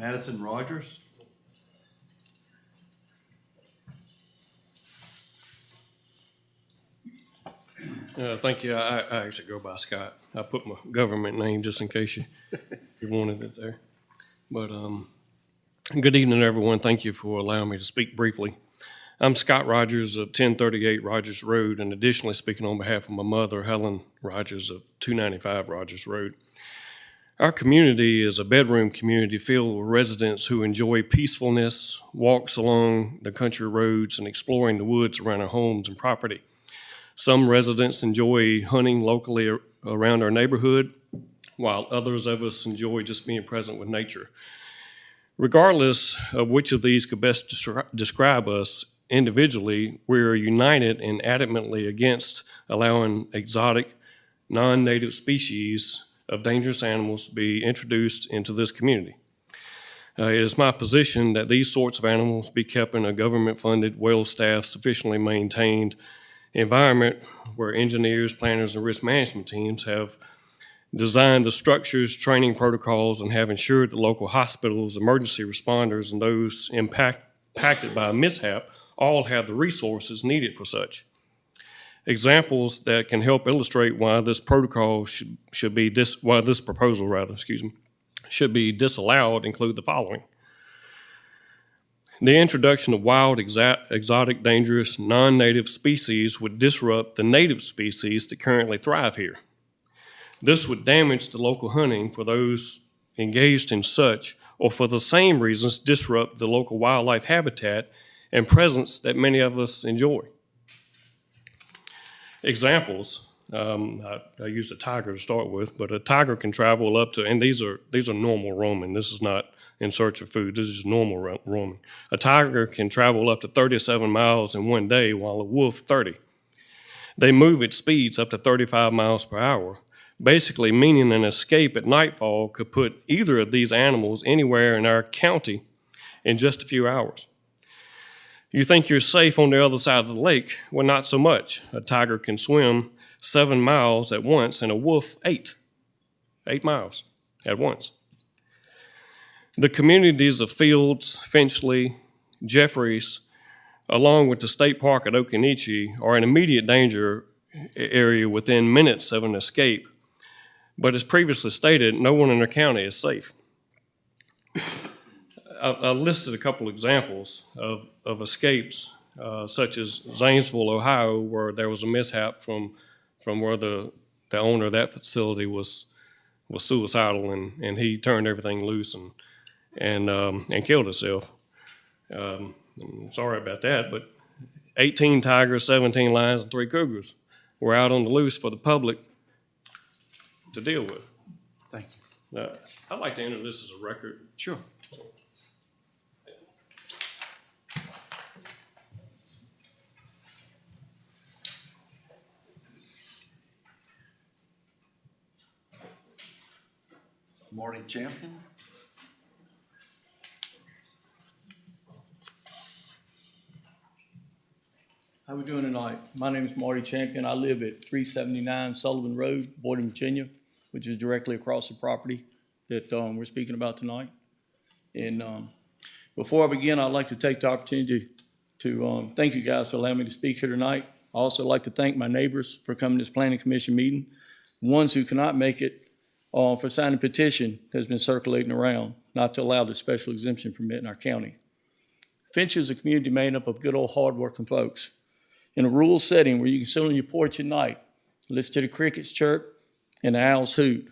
Madison Rogers. Thank you. I actually go by Scott. I put my government name just in case you wanted it there. But good evening, everyone. Thank you for allowing me to speak briefly. I'm Scott Rogers of 1038 Rogers Road, and additionally speaking on behalf of my mother, Helen Rogers of 295 Rogers Road. Our community is a bedroom community filled with residents who enjoy peacefulness, walks along the country roads, and exploring the woods around our homes and property. Some residents enjoy hunting locally around our neighborhood, while others of us enjoy just being present with nature. Regardless of which of these could best describe us individually, we're united and adamantly against allowing exotic, non-native species of dangerous animals to be introduced into this community. It is my position that these sorts of animals be kept in a government-funded, well-staffed, sufficiently maintained environment where engineers, planners, and risk management teams have designed the structures, training protocols, and have ensured that local hospitals, emergency responders, and those impacted by a mishap all have the resources needed for such. Examples that can help illustrate why this prototype should be disallowed include the following. The introduction of wild, exotic, dangerous, non-native species would disrupt the native species that currently thrive here. This would damage the local hunting for those engaged in such, or for the same reasons disrupt the local wildlife habitat and presence that many of us enjoy. Examples, I used a tiger to start with, but a tiger can travel up to, and these are normal roaming. This is not in search of food. This is normal roaming. A tiger can travel up to 37 miles in one day, while a wolf 30. They move at speeds up to 35 miles per hour, basically meaning an escape at nightfall could put either of these animals anywhere in our county in just a few hours. You think you're safe on the other side of the lake? Well, not so much. A tiger can swim 7 miles at once, and a wolf 8 miles at once. The communities of Fields, Finchley, Jeffries, along with the state park at Occoneechee, are an immediate danger area within minutes of an escape. But as previously stated, no one in our county is safe. I listed a couple examples of escapes, such as Zanesville, Ohio, where there was a mishap from where the owner of that facility was suicidal, and he turned everything loose and killed himself. I'm sorry about that, but 18 tigers, 17 lions, and 3 cougars were out on the loose for the public to deal with. Thank you. I'd like to enter this as a record. Sure. Marty Champion. How we doing tonight? My name is Marty Champion. I live at 379 Sullivan Road, Boydton, Virginia, which is directly across the property that we're speaking about tonight. And before I begin, I'd like to take the opportunity to thank you guys for allowing me to speak here tonight. I also like to thank my neighbors for coming to this planning commission meeting. The ones who cannot make it for signing a petition has been circulating around not to allow the special exemption permit in our county. Finch is a community made up of good old hardworking folks. In a rural setting where you can sit on your porch at night, listen to the crickets chirp and the owls hoot.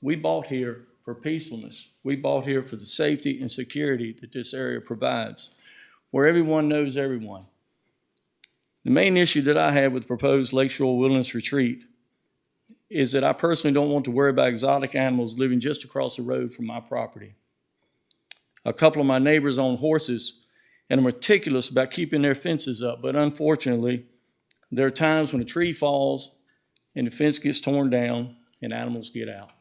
We bought here for peacefulness. We bought here for the safety and security that this area provides, where everyone knows everyone. The main issue that I have with the proposed Lakeshore Wilderness Retreat is that I personally don't want to worry about exotic animals living just across the road from my property. A couple of my neighbors own horses and are meticulous about keeping their fences up, but unfortunately, there are times when a tree falls and the fence gets torn down and animals get out.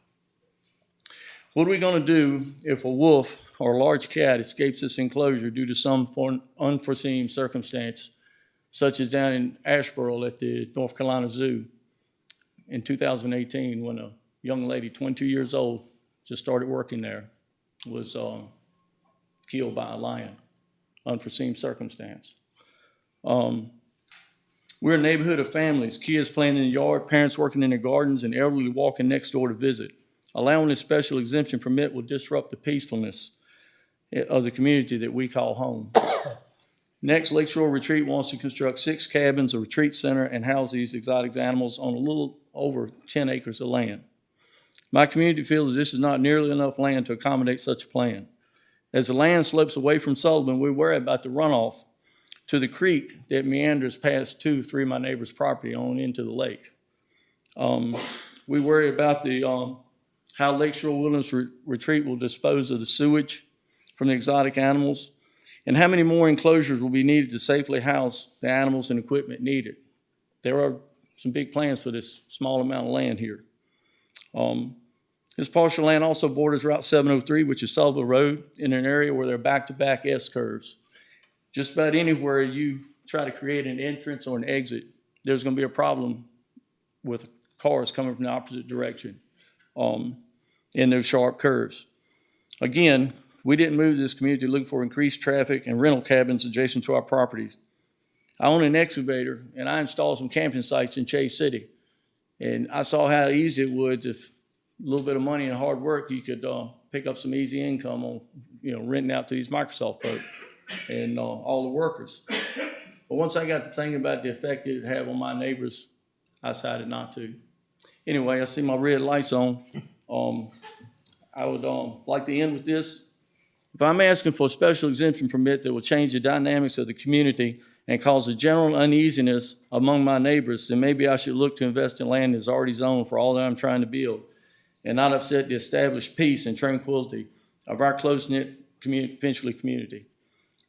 What are we going to do if a wolf or a large cat escapes this enclosure due to some unforeseen circumstance, such as down in Asheboro at the North Carolina Zoo in 2018 when a young lady, 22 years old, just started working there, was killed by a lion, unforeseen circumstance. We're a neighborhood of families, kids playing in the yard, parents working in their gardens, and elderly walking next door to visit. Allowing this special exemption permit will disrupt the peacefulness of the community that we call home. Next, Lakeshore Retreat wants to construct 6 cabins, a retreat center, and house these exotic animals on a little over 10 acres of land. My community feels this is not nearly enough land to accommodate such a plan. As the land slopes away from Sullivan, we worry about the runoff to the creek that meanders past 2-3 of my neighbor's property on into the lake. We worry about how Lakeshore Wilderness Retreat will dispose of the sewage from the exotic animals, and how many more enclosures will be needed to safely house the animals and equipment needed. There are some big plans for this small amount of land here. This parcel of land also borders Route 703, which is Sullivan Road, in an area where there are back-to-back S-curves. Just about anywhere you try to create an entrance or an exit, there's going to be a problem with cars coming from the opposite direction in those sharp curves. Again, we didn't move this community looking for increased traffic and rental cabins adjacent to our properties. I own an excavator, and I installed some camping sites in Chase City. And I saw how easy it would, if a little bit of money and hard work, you could pick up some easy income on, renting out to these Microsoft folks and all the workers. But once I got to thinking about the effect it would have on my neighbors, I decided not to. Anyway, I see my red lights on. I would like to end with this. If I'm asking for a special exemption permit that will change the dynamics of the community and cause a general uneasiness among my neighbors, then maybe I should look to invest in land that's already zoned for all that I'm trying to build and not upset the established peace and tranquility of our close-knit Finchley community.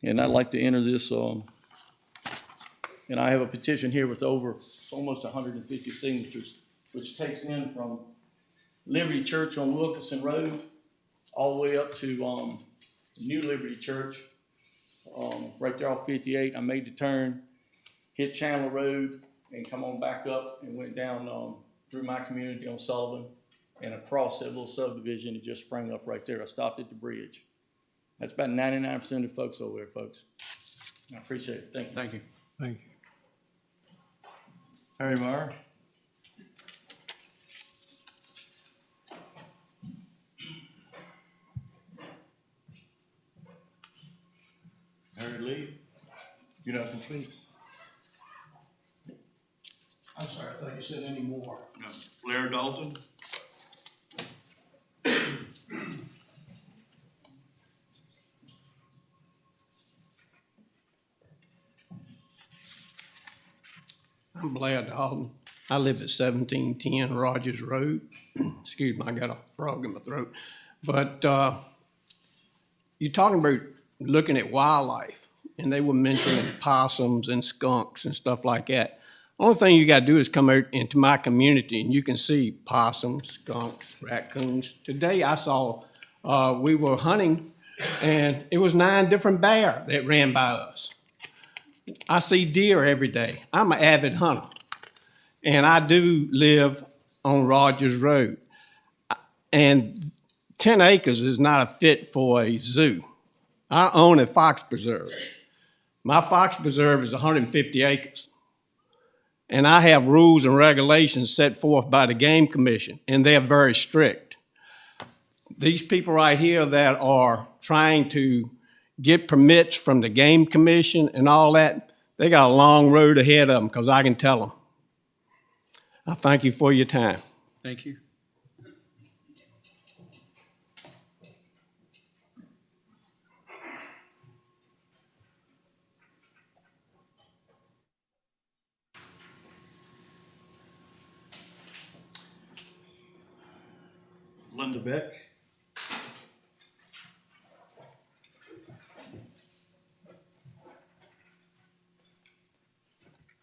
And I'd like to enter this, and I have a petition here with almost 150 signatures, which takes in from Liberty Church on Wilkinson Road all the way up to New Liberty Church, right there off 58. I made the turn, hit Chandler Road, and come on back up and went down through my community on Sullivan and across that little subdivision that just sprang up right there. I stopped at the bridge. That's about 99% of the folks over there, folks. I appreciate it. Thank you. Thank you. Thank you. Harry Meyer? Harry Lee? You're not gonna speak? I'm sorry, I thought you said any more. No. Blair Dalton? I'm Blair Dalton. I live at 1710 Rogers Road. Excuse me, I got a frog in my throat. But you're talking about looking at wildlife, and they were mentioning possums and skunks and stuff like that. Only thing you got to do is come out into my community, and you can see possums, skunks, raccoons. Today I saw, we were hunting, and it was 9 different bears that ran by us. I see deer every day. I'm an avid hunter, and I do live on Rogers Road. And 10 acres is not a fit for a zoo. I own a fox preserve. My fox preserve is 150 acres. And I have rules and regulations set forth by the Game Commission, and they're very strict. These people right here that are trying to get permits from the Game Commission and all that, they got a long road ahead of them, because I can tell them. I thank you for your time. Thank you. Linda Beck?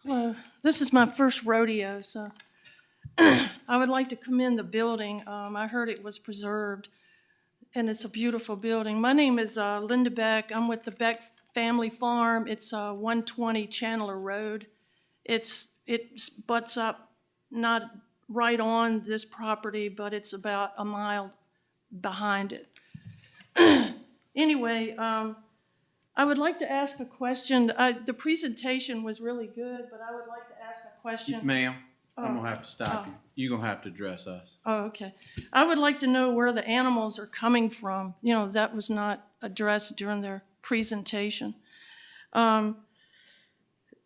Hello, this is my first rodeo, so I would like to commend the building. I heard it was preserved, and it's a beautiful building. My name is Linda Beck. I'm with the Beck Family Farm. It's 120 Chandler Road. It butts up, not right on this property, but it's about a mile behind it. Anyway, I would like to ask a question. The presentation was really good, but I would like to ask a question. Ma'am, I'm gonna have to stop you. You're gonna have to address us. Oh, okay. I would like to know where the animals are coming from. You know, that was not addressed during their presentation.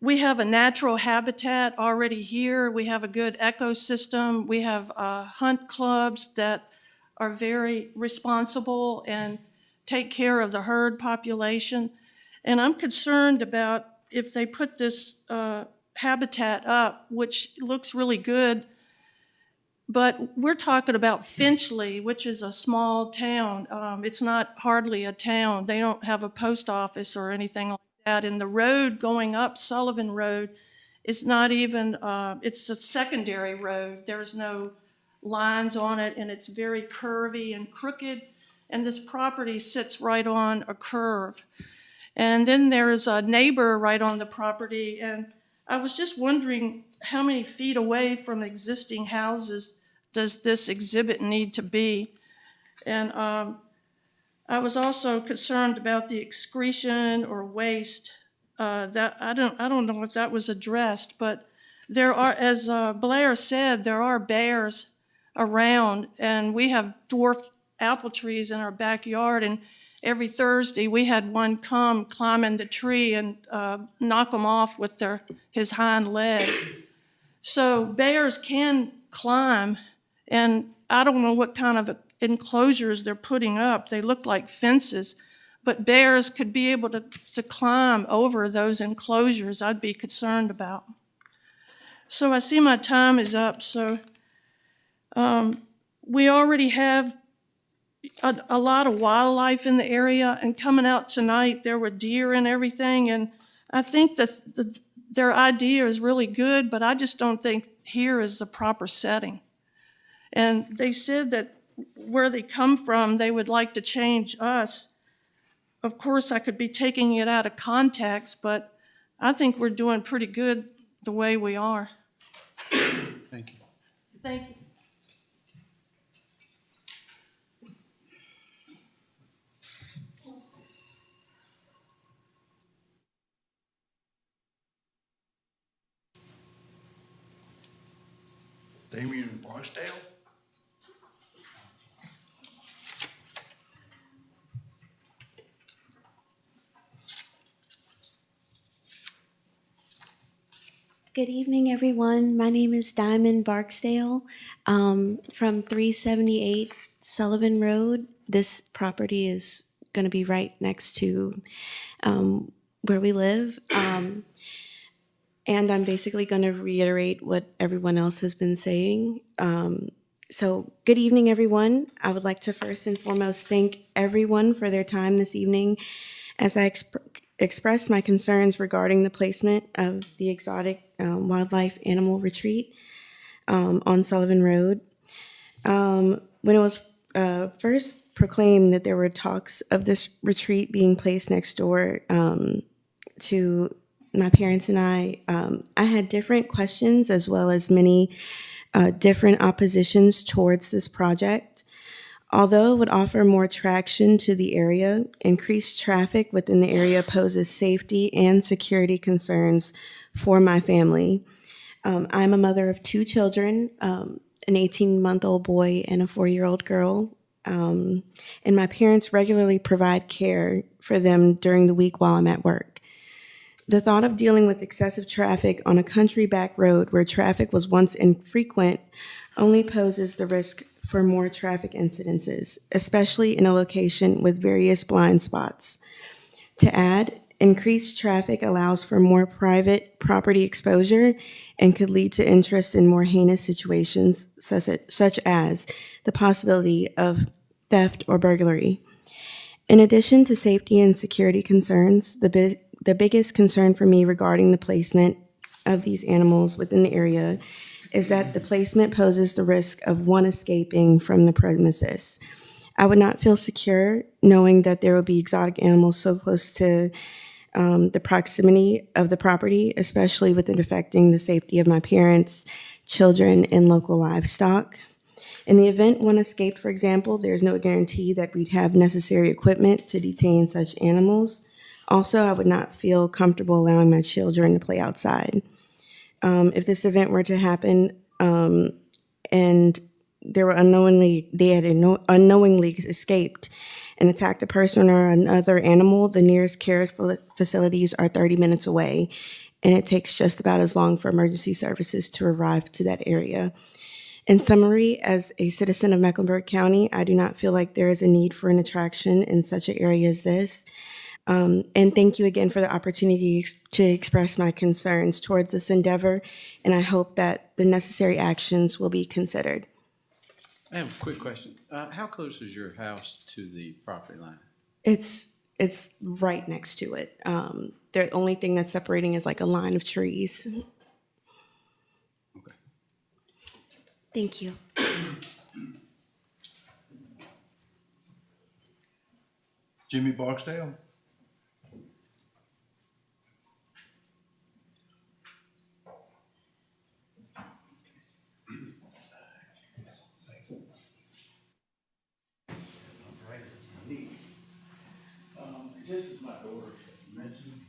we have a natural habitat already here. We have a good ecosystem. We have hunt clubs that are very responsible and take care of the herd population. And I'm concerned about if they put this habitat up, which looks really good, but we're talking about Finchley, which is a small town. It's not hardly a town. They don't have a post office or anything like that. And the road going up Sullivan Road is not even, it's a secondary road. There's no lines on it, and it's very curvy and crooked. And this property sits right on a curve. And then there's a neighbor right on the property. And I was just wondering how many feet away from existing houses does this exhibit need to be? And I was also concerned about the excretion or waste. That I don't know if that was addressed, but there are, as Blair said, there are bears around, and we have dwarf apple trees in our backyard, and every Thursday we had one come climb in the tree and knock them off with his hind leg. So bears can climb, and I don't know what kind of enclosures they're putting up. They look like fences, but bears could be able to climb over those enclosures. I'd be concerned about. So I see my time is up. So we already have a lot of wildlife in the area, and coming out tonight, there were deer and everything, and I think that their idea is really good, but I just don't think here is the proper setting. And they said that where they come from, they would like to change us. Of course, I could be taking it out of context, but I think we're doing pretty good the way we are. Thank you. Thank you. Damian Barksdale? Good evening, everyone. My name is Diamond Barksdale from 378 Sullivan Road. This property is going to be right next to where we live. And I'm basically going to reiterate what everyone else has been saying. So good evening, everyone. I would like to first and foremost thank everyone for their time this evening as I express my concerns regarding the placement of the exotic wildlife animal retreat on Sullivan Road. When it was first proclaimed that there were talks of this retreat being placed next door to my parents and I had different questions as well as many different oppositions towards this project. Although it would offer more traction to the area, increased traffic within the area poses safety and security concerns for my family. I'm a mother of two children, an 18-month-old boy and a 4-year-old girl. And my parents regularly provide care for them during the week while I'm at work. The thought of dealing with excessive traffic on a country back road where traffic was once infrequent only poses the risk for more traffic incidences, especially in a location with various blind spots. To add, increased traffic allows for more private property exposure and could lead to interest in more heinous situations, such as the possibility of theft or burglary. In addition to safety and security concerns, the biggest concern for me regarding the placement of these animals within the area is that the placement poses the risk of one escaping from the premises. I would not feel secure knowing that there will be exotic animals so close to the proximity of the property, especially with it affecting the safety of my parents, children, and local livestock. In the event one escaped, for example, there's no guarantee that we'd have necessary equipment to detain such animals. Also, I would not feel comfortable allowing my children to play outside. If this event were to happen and they had unknowingly escaped and attacked a person or another animal, the nearest care facilities are 30 minutes away. and it takes just about as long for emergency services to arrive to that area. In summary, as a citizen of Mecklenburg County, I do not feel like there is a need for an attraction in such an area as this. And thank you again for the opportunity to express my concerns towards this endeavor, and I hope that the necessary actions will be considered. I have a quick question. How close is your house to the property line? It's right next to it. The only thing that's separating is like a line of trees. Okay. Thank you. Jimmy Barksdale. Just as my daughter mentioned,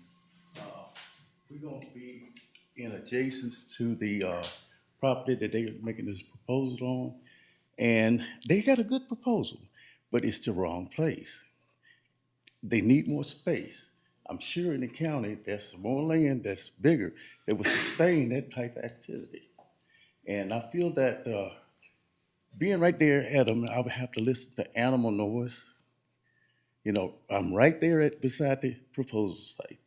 we're going to be in adjacence to the property that they're making this proposal on. And they got a good proposal, but it's the wrong place. They need more space. I'm sure in the county, there's some more land that's bigger that would sustain that type of activity. And I feel that being right there at them, I would have to listen to animal noise. You know, I'm right there beside the proposal site.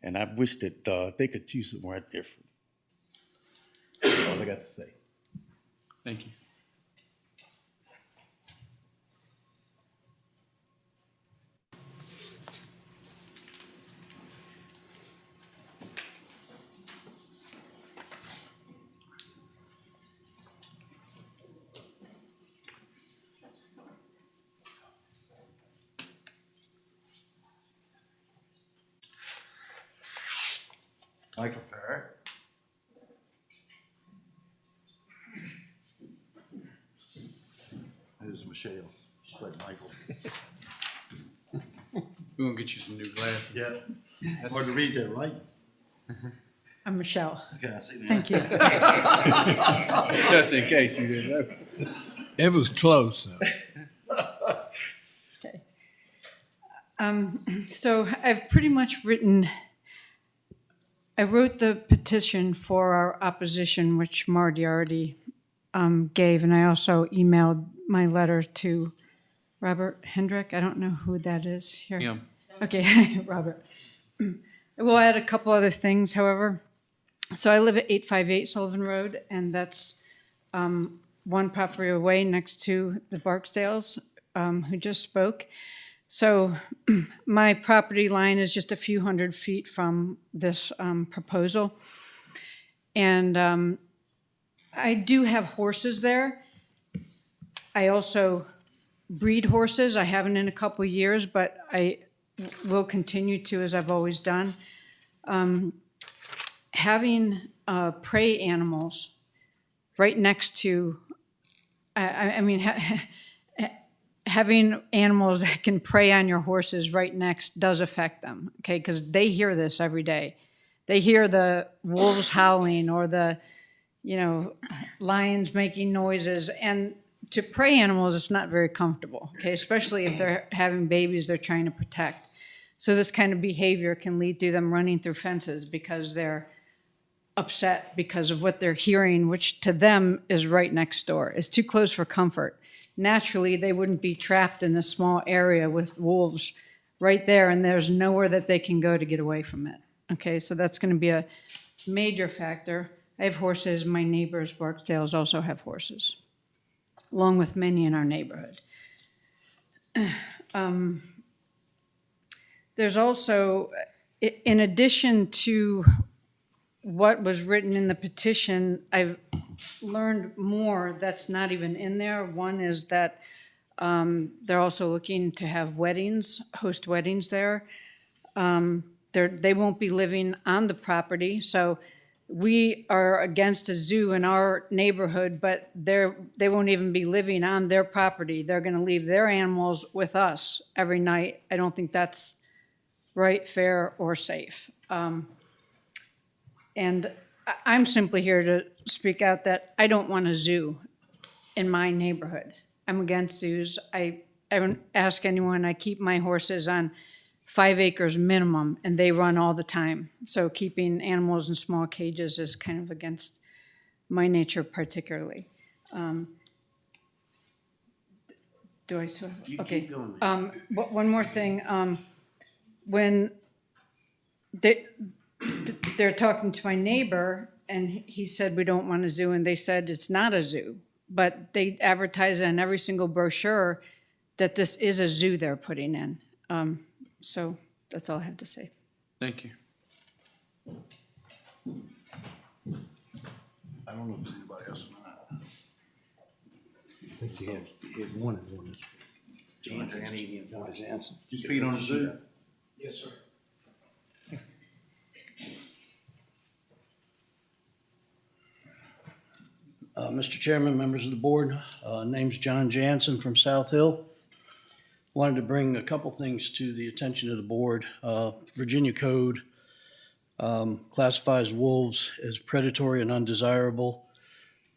And I wish that they could choose somewhere different. That's all I got to say. Thank you. Michael Farrar. There's Michelle, just like Michael. We're gonna get you some new glasses. Yeah. That's Hard to just- read that, right? I'm Michelle. Okay, I see that. Thank you. Just in case you didn't know. It was close, though. Okay. So I've pretty much I wrote the petition for our opposition, which Marty already gave, and I also emailed my letter to Robert Hendrick. I don't know who that is here. Yeah. Okay, Robert. We'll add a couple other things, however. So I live at 858 Sullivan Road, and that's one property away next to the Barksdales, who just spoke. So my property line is just a few hundred feet from this proposal. And I do have horses there. I also breed horses. I haven't in a couple of years, but I will continue to, as I've always done. Having prey animals right next to, having animals that can prey on your horses right next does affect them, okay? Because they hear this every day. They hear the wolves howling or the, lions making noises. And to prey animals, it's not very comfortable, okay? Especially if they're having babies they're trying to protect. So this kind of behavior can lead to them running through fences because they're upset because of what they're hearing, which to them is right next door. It's too close for comfort. Naturally, they wouldn't be trapped in this small area with wolves right there, and there's nowhere that they can go to get away from it. Okay, so that's going to be a major factor. I have horses. My neighbors, Barksdales, also have horses, along with many in our neighborhood. There's also, in addition to what was written in the petition, I've learned more that's not even in there. One is that they're also looking to have weddings, host weddings there. They won't be living on the property, so we are against a zoo in our neighborhood, but they won't even be living on their property. They're gonna leave their animals with us every night. I don't think that's right, fair, or safe. And I'm simply here to speak out that I don't want a zoo in my neighborhood. I'm against zoos. I don't ask anyone. I keep my horses on 5 acres minimum, and they run all the time. So keeping animals in small cages is kind of against my nature particularly. Do I still? You Okay. keep going. One more thing. When they're talking to my neighbor, and he said, we don't want a zoo, and they said it's not a zoo. But they advertise on every single brochure that this is a zoo they're putting in. So that's all I have to say. Thank you. I don't know if there's anybody else or not. I think you had one and one. Jansen, John Jansen. You speaking on the zoo? Yes, sir. Mr. Chairman, members of the board, name's John Jansen from South Hill. Wanted to bring a couple things to the attention of the board. Virginia Code classifies wolves as predatory and undesirable.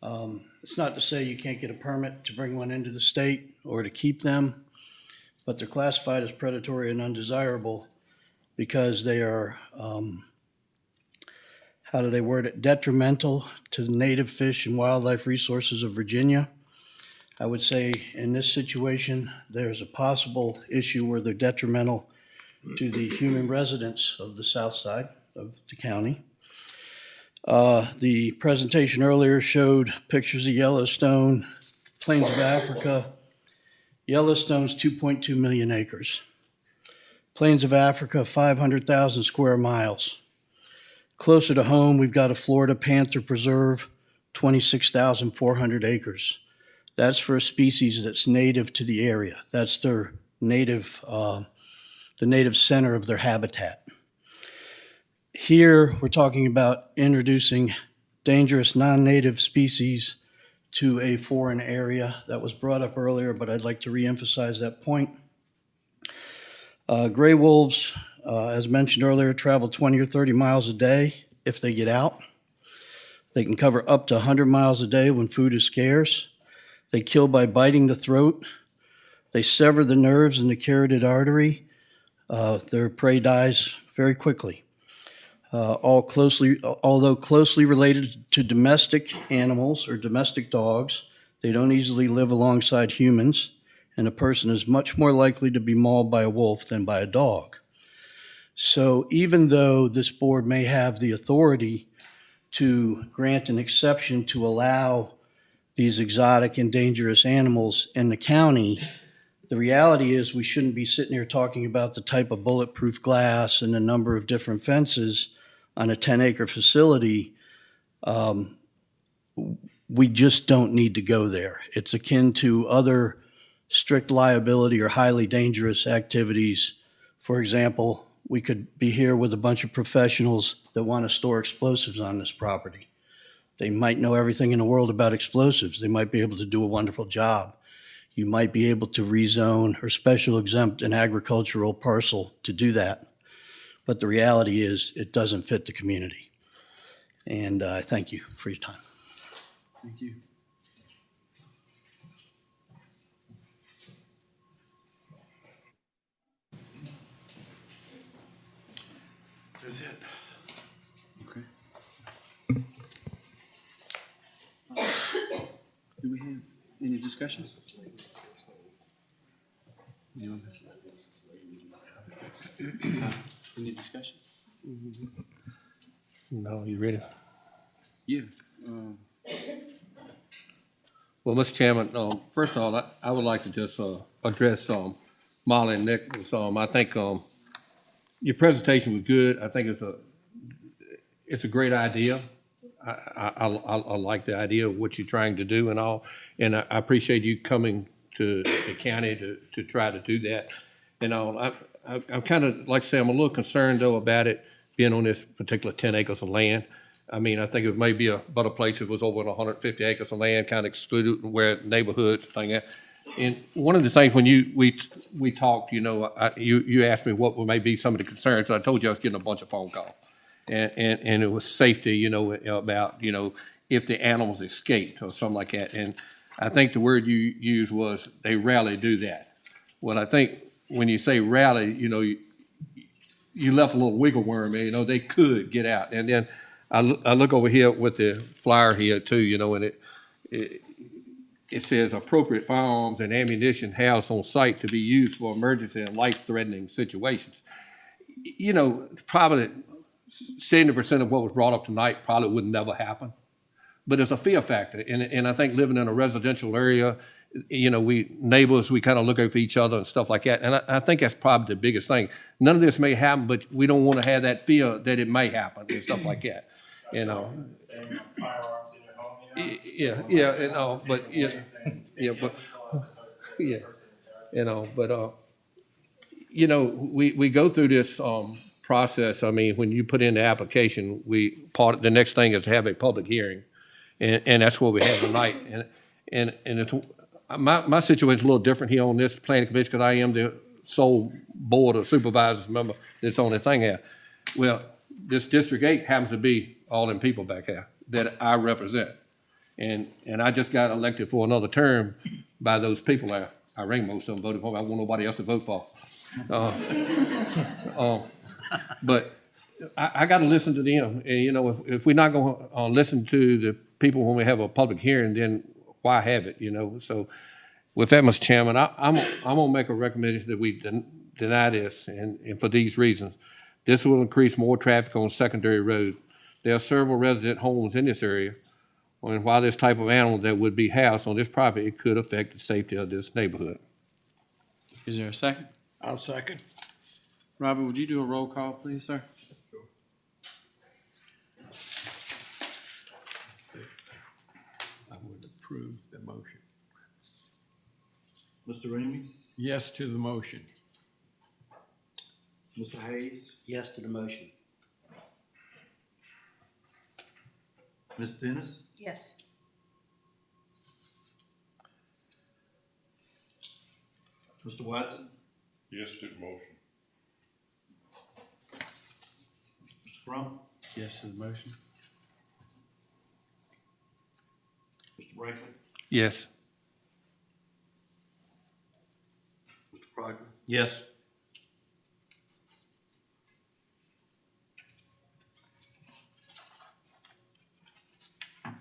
It's not to say you can't get a permit to bring one into the state or to keep them, but they're classified as predatory and undesirable because they are, how do they word it, detrimental to the native fish and wildlife resources of Virginia. I would say in this situation, there's a possible issue where they're detrimental to the human residents of the south side of the county. The presentation earlier showed pictures of Yellowstone, Plains of Africa. Yellowstone's 2.2 million acres. Plains of Africa, 500,000 square miles. Closer to home, we've got a Florida Panther Preserve, 26,400 acres. That's for a species that's native to the area. That's their native, the native center of their habitat. Here, we're talking about introducing dangerous non-native species to a foreign area. That was brought up earlier, but I'd like to reemphasize that point. Gray wolves, as mentioned earlier, travel 20 or 30 miles a day if they get out. They can cover up to 100 miles a day when food is scarce. They kill by biting the throat. They sever the nerves in the carotid artery. Their prey dies very quickly. Although closely related to domestic animals or domestic dogs, they don't easily live alongside humans, and a person is much more likely to be mauled by a wolf than by a dog. So even though this board may have the authority to grant an exception to allow these exotic and dangerous animals in the county, the reality is we shouldn't be sitting here talking about the type of bulletproof glass and the number of different fences on a 10-acre facility. We just don't need to go there. It's akin to other strict liability or highly dangerous activities. For example, we could be here with a bunch of professionals that want to store explosives on this property. They might know everything in the world about explosives. They might be able to do a wonderful job. You might be able to rezone or special exempt an agricultural parcel to do that. But the reality is it doesn't fit the community. And I thank you for your time. Thank you. That's it. Okay. Do we have any discussion? Any discussion? No, you ready? Yeah. Well, Mr. Chairman, first of all, I would like to just address Molly and Nick. I think your presentation was good. I think it's a great idea. I like the idea of what you're trying to do and all, and I appreciate you coming to the county to try to do that. And all. I'm kind of, like I say, I'm a little concerned though about it being on this particular 10 acres of land. I mean, I think it may be a better place if it was over 150 acres of land, kind of excluded where neighborhoods thing at. And one of the things when we talked, you asked me what may be some of the concerns. I told you I was getting a bunch of phone calls, and it was safety, about if the animals escaped or something like that. And I think the word you used was they rarely do that. Well, I think when you say rarely, you left a little wiggle worm, and, you know, they could get out. And then I look over here with the flyer here too, you know, and it says appropriate firearms and ammunition housed on site to be used for emergency and life-threatening situations. You know, probably 70% of what was brought up tonight probably would never happen. But it's a fear factor. And I think living in a residential area, you know, we neighbors, we kind of look over each other and stuff like that. And I think that's probably the biggest thing. None of this may happen, but we don't want to have that fear that it may happen and stuff like that, you know. Yeah, and but yeah, but yeah, you know, but you know, we go through this process. I mean, when you put in the application, the next thing is to have a public hearing, and that's what we have tonight. And it's, my situation is a little different here on this planning commission because I am the sole board of supervisors member that's on the thing here. Well, this District 8 happens to be all them people back there that I represent. And I just got elected for another term by those people there. I think most of them voted for me. I want nobody else to vote for. But I got to listen to them. And, you know, if we're not going to listen to the people when we have a public hearing, then why have it, you know? So with that, Mr. Chairman, I'm going to make a recommendation that we deny this, and for these reasons. This will increase more traffic on Secondary Road. There are several resident homes in this area. And while this type of animal that would be housed on this property, it could affect the safety of this neighborhood. Is there a second? I'll second. Robert, would you do a roll call, please, sir? I would approve the motion. Mr. Ramey? Yes to the motion. Mr. Hayes? Yes to the motion. Ms. Dennis? Yes. Mr. Watson? Yes to the motion. Mr. Crump? Yes to the motion. Mr. Brinkley? Yes. Mr. Crocker? Yes.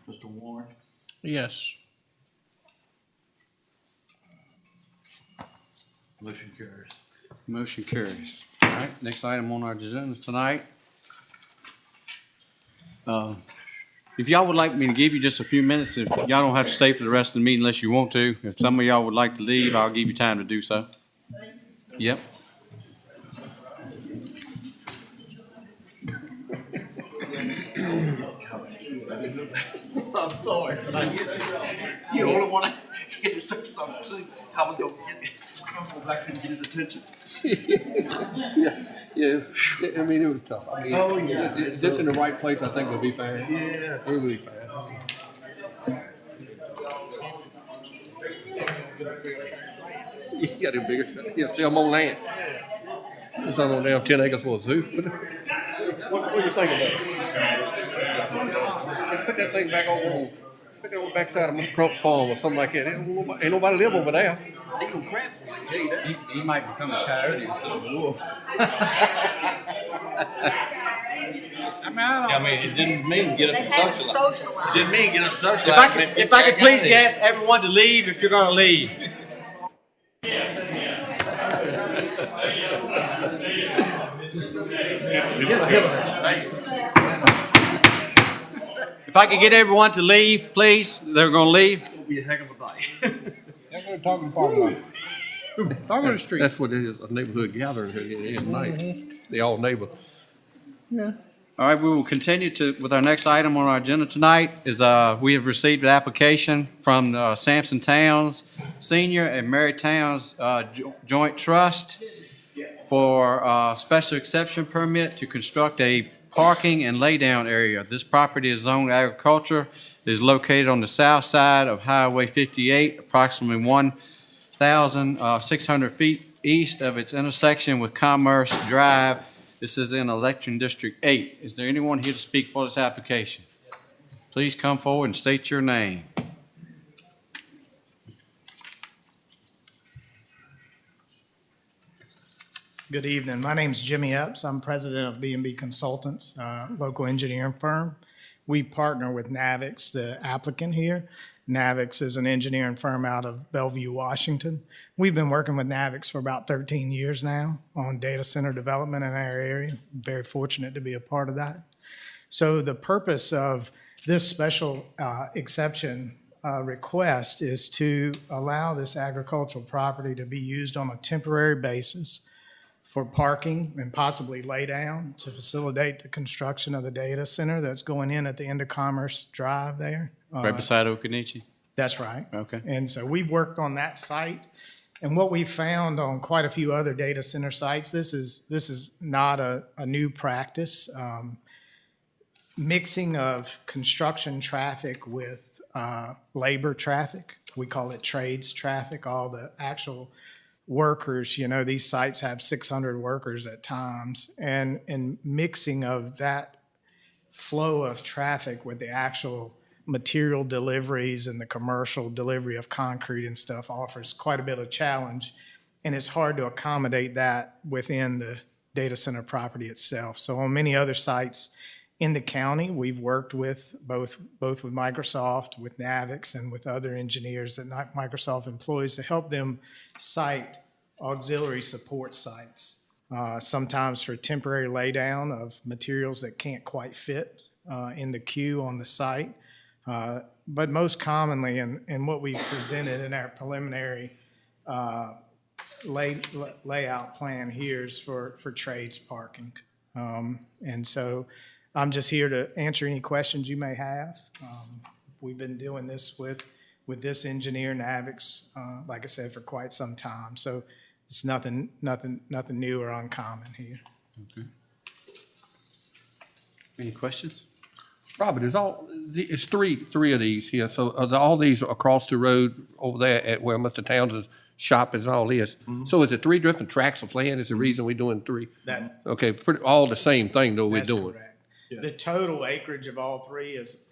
Mr. Warren? Yes. Motion carries. Motion carries. All right, next item on our agenda tonight. If y'all would like me to give you just a few minutes, if y'all don't have to stay for the rest of the meeting unless you want to. If some of y'all would like to leave, I'll give you time to do so. Yep. I'm sorry, but I get you. You the only one I get to say something to. I was going to go back and get his attention. Yeah, I mean, it was tough. I mean, this in the right place, I think, will be fine. Yeah. It will be fine. You got a bigger, you see, I'm on land. It's on down 10 acres for a zoo. What do you think about it? Put that thing back over on, put that on the backside of Mr. Crump's farm or something like that. Ain't nobody live over there. They gonna crap me, I tell you that. He might become a coyote instead of a wolf. I mean, it didn't mean get up and socialize. It didn't mean get up and socialize. If I could please ask everyone to leave if you're gonna leave. If I could get everyone to leave, please, they're gonna leave. It'll be a heck of a night. That's what we're talking about. Talking to the street. That's what it is, a neighborhood gathering here tonight. They all neighbors. Yeah. All right, we will continue with our next item on our agenda tonight is we have received an application from Sampson Towns Senior and Mary Towns Joint Trust for a special exception permit to construct a parking and laydown area. This property is zoned agriculture. It is located on the south side of Highway 58, approximately 1,600 feet east of its intersection with Commerce Drive. This is in Election District 8. Is there anyone here to speak for this application? Please come forward and state your name. Good evening. My name's Jimmy Epps. I'm president of B&B Consultants, local engineering firm. We partner with Navix, the applicant here. Navix is an engineering firm out of Bellevue, Washington. We've been working with Navix for about 13 years now on data center development in our area. Very fortunate to be a part of that. So the purpose of this special exception request is to allow this agricultural property to be used on a temporary basis for parking and possibly lay down to facilitate the construction of the data center that's going in at the end of Commerce Drive there. Right beside Okanichi? That's right. Okay. And so we've worked on that site. And what we found on quite a few other data center sites, this is not a new practice. Mixing of construction traffic with labor traffic. We call it trades traffic, all the actual workers. You know, these sites have 600 workers at times. And mixing of that flow of traffic with the actual material deliveries and the commercial delivery of concrete and stuff offers quite a bit of challenge. And it's hard to accommodate that within the data center property itself. So on many other sites in the county, we've worked with both with Microsoft, with Navix, and with other engineers that Microsoft employs to help them site auxiliary support sites, sometimes for temporary laydown of materials that can't quite fit in the queue on the site. But most commonly, and what we presented in our preliminary layout plan here is for trades parking. And so I'm just here to answer any questions you may have. We've been doing this with this engineer, Navix, like I said, for quite some time. So it's nothing new or uncommon here. Okay. Any questions? Robert, it's three of these here. So are all these across the road over there at where Mr. Townsend's shop is, all this? Mm-hmm. So is it three different tracts of land? Is the reason we're doing three? That- Okay, all the same thing though we're That's doing. correct. The total acreage of all three is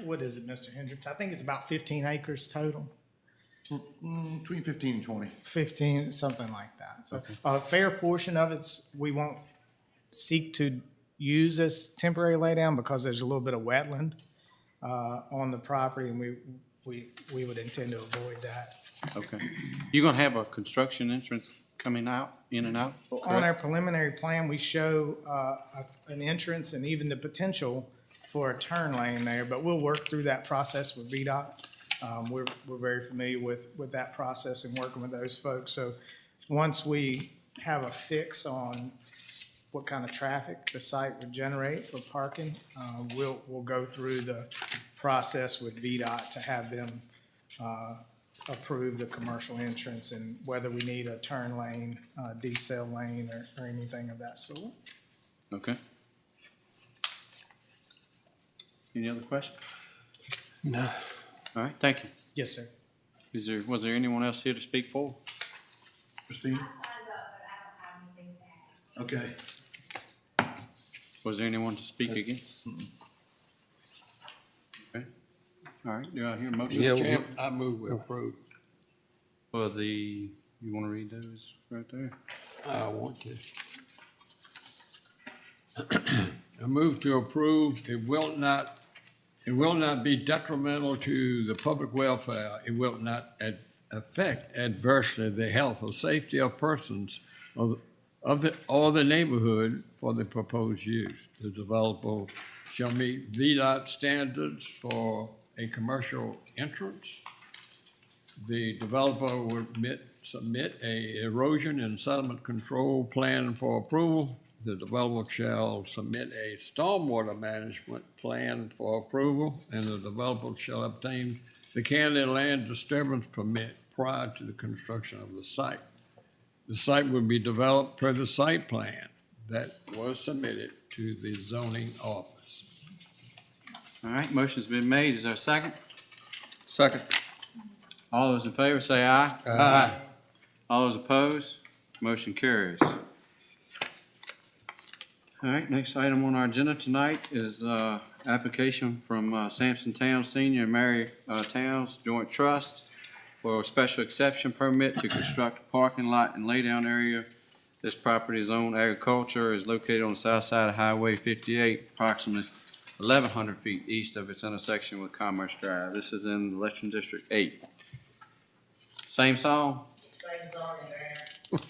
what is it, Mr. Hendricks? I think it's about 15 acres total. Between 15 and 20. 15, something like that. So a fair portion of we won't seek to use as temporary laydown because there's a little bit of wetland on the property, and we would intend to avoid that. Okay. You're gonna have a construction entrance coming out, in and out? On our preliminary plan, we show an entrance and even the potential for a turn lane there, but we'll work through that process with VDOT. We're very familiar with that process and working with those folks. So once we have a fix on what kind of traffic the site would generate for parking, we'll go through the process with VDOT to have them approve the commercial entrance and whether we need a turn lane, decel lane, or anything of that sort. Okay. Any other questions? No. All right, thank you. Yes, sir. Was there anyone else here to speak for? Christine? Okay. Was there anyone to speak against? Okay. All right, do I hear a motion? Yeah, Mr. Chairman, I move we approve. For you want to read those right there? I want to. I move to approve. It will not be detrimental to the public welfare. It will not affect adversely the health or safety of persons or the neighborhood for the proposed use. The developer shall meet VDOT standards for a commercial entrance. The developer would submit a erosion and sediment control plan for approval. The developer shall submit a stormwater management plan for approval, and the developer shall obtain the county land disturbance permit prior to the construction of the site. The site will be developed per the site plan that was submitted to the zoning office. All right, motion's been made. Is there a second? Second. All those in favor say aye. Aye. All those opposed? Motion carries. All right, next item on our agenda tonight is application from Sampson Towns Senior and Mary Towns Joint Trust for a special exception permit to construct a parking lot and laydown area This property is owned agriculture, is located on the south side of Highway 58, approximately 1,100 feet east of its intersection with Commerce Drive. This is in Election District 8. Same song? Same zone and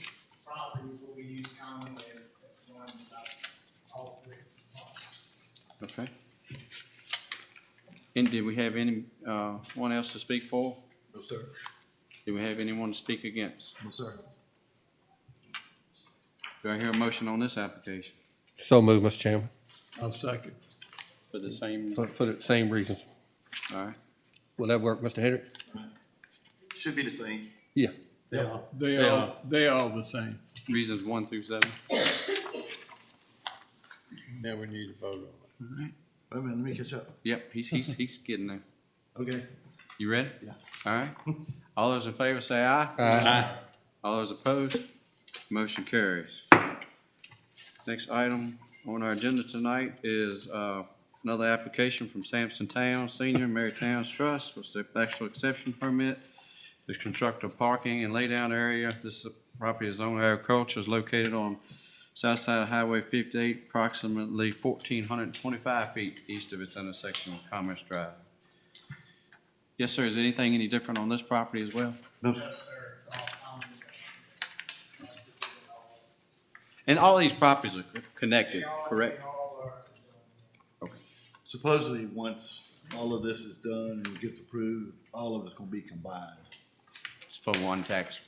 properties will be used commonly as one, all three. Okay. And did we have any, one else to speak for? No, sir. Do we have anyone to speak against? No, sir. Do I hear a motion on this application? So moved, Mr. Chairman, I'll second. For the same, for the same reasons. all right. Will that work, Mr. Hendricks? Should be the same. Yeah. They are the same. Reasons 1 through 7. Never need to vote on it. All right. Wait a minute, let me catch up. Yep, he's getting there. Okay. You ready? Yeah. All right. All those in favor say aye. Aye. All those opposed? Motion carries. Next item on our agenda tonight is another application from Sampson Town Senior Mary Towns Trust for special exception permit to construct a parking and laydown area. This property is zoned agriculture, is located on south side of Highway 58, approximately 1,425 feet east of its intersection with Commerce Drive. Yes, sir. Is anything any different on this property as well? No, No, sir, it's all common. And all these properties are connected, correct? supposedly, once all of this is done and gets approved, all of it's gonna be combined. It's for one tax.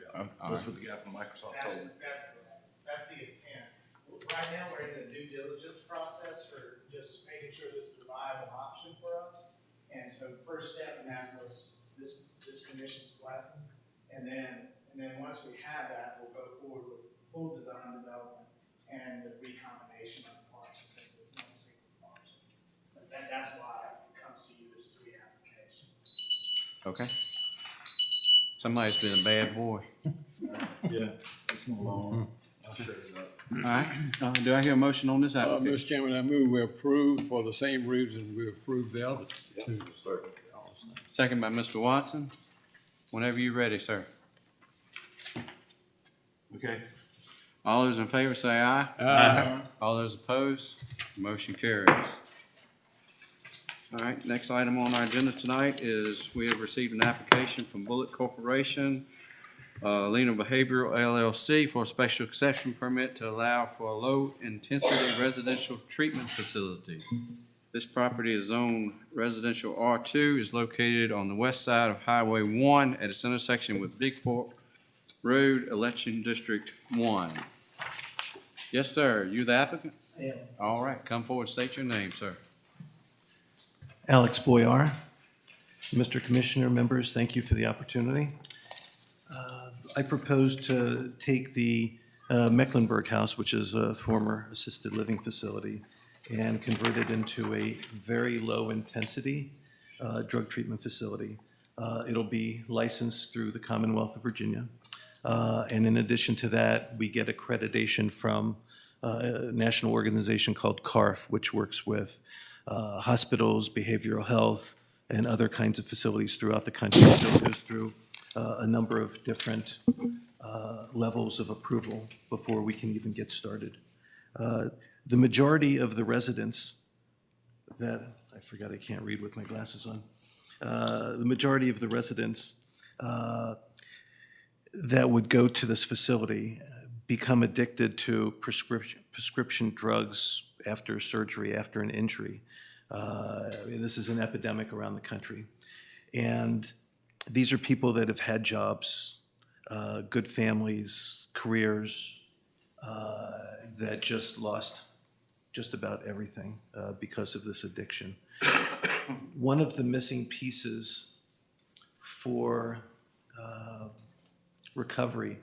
Yeah, that's what the guy from Microsoft told me. That's correct. That's the intent. Right now, we're in the due diligence process for just making sure this is a viable option for us. And so the first step in that was this commission's blessing. And then once we have that, we'll go forward with full design development and the recombination of the parcels into one single parcel. But that's why it comes to you as 3 applications. Okay. Somebody's been a bad boy. Yeah, it's no long. I'll shut it up. All right. Do I hear a motion on this application? Mr. Chairman, I move we approve for the same reasons we approved the other two. Second by Mr. Watson. Whenever you're ready, sir. Okay. All those in favor say aye. Aye. All those opposed, motion carries. All right, next item on our agenda tonight is we have received an application from Bullitt Corporation, Lena Behavioral LLC for a special exception permit to allow for a low-intensity residential treatment facility. This property is zoned residential R2, is located on the west side of Highway 1 at its intersection with Big Fork Road, Election District 1. Yes, sir. You the applicant? I am. All right, come forward, state your name, sir. Alex Boyar. Mr. Commissioner, members, thank you for the opportunity. I propose to take the Mecklenburg House, which is a former assisted living facility, and convert it into a very low-intensity drug treatment facility. It'll be licensed through the Commonwealth of Virginia. And in addition to that, we get accreditation from a national organization called CARF, which works with hospitals, behavioral health, and other kinds of facilities throughout the country. So it goes through a number of different levels of approval before we can even get started. The majority of the residents that, I forgot I can't read with my glasses on, the majority of the residents that would go to this facility become addicted to prescription drugs after surgery, after an injury. This is an epidemic around the country. And these are people that have had jobs, good families, careers, that just lost just about everything because of this addiction. One of the missing pieces for recovery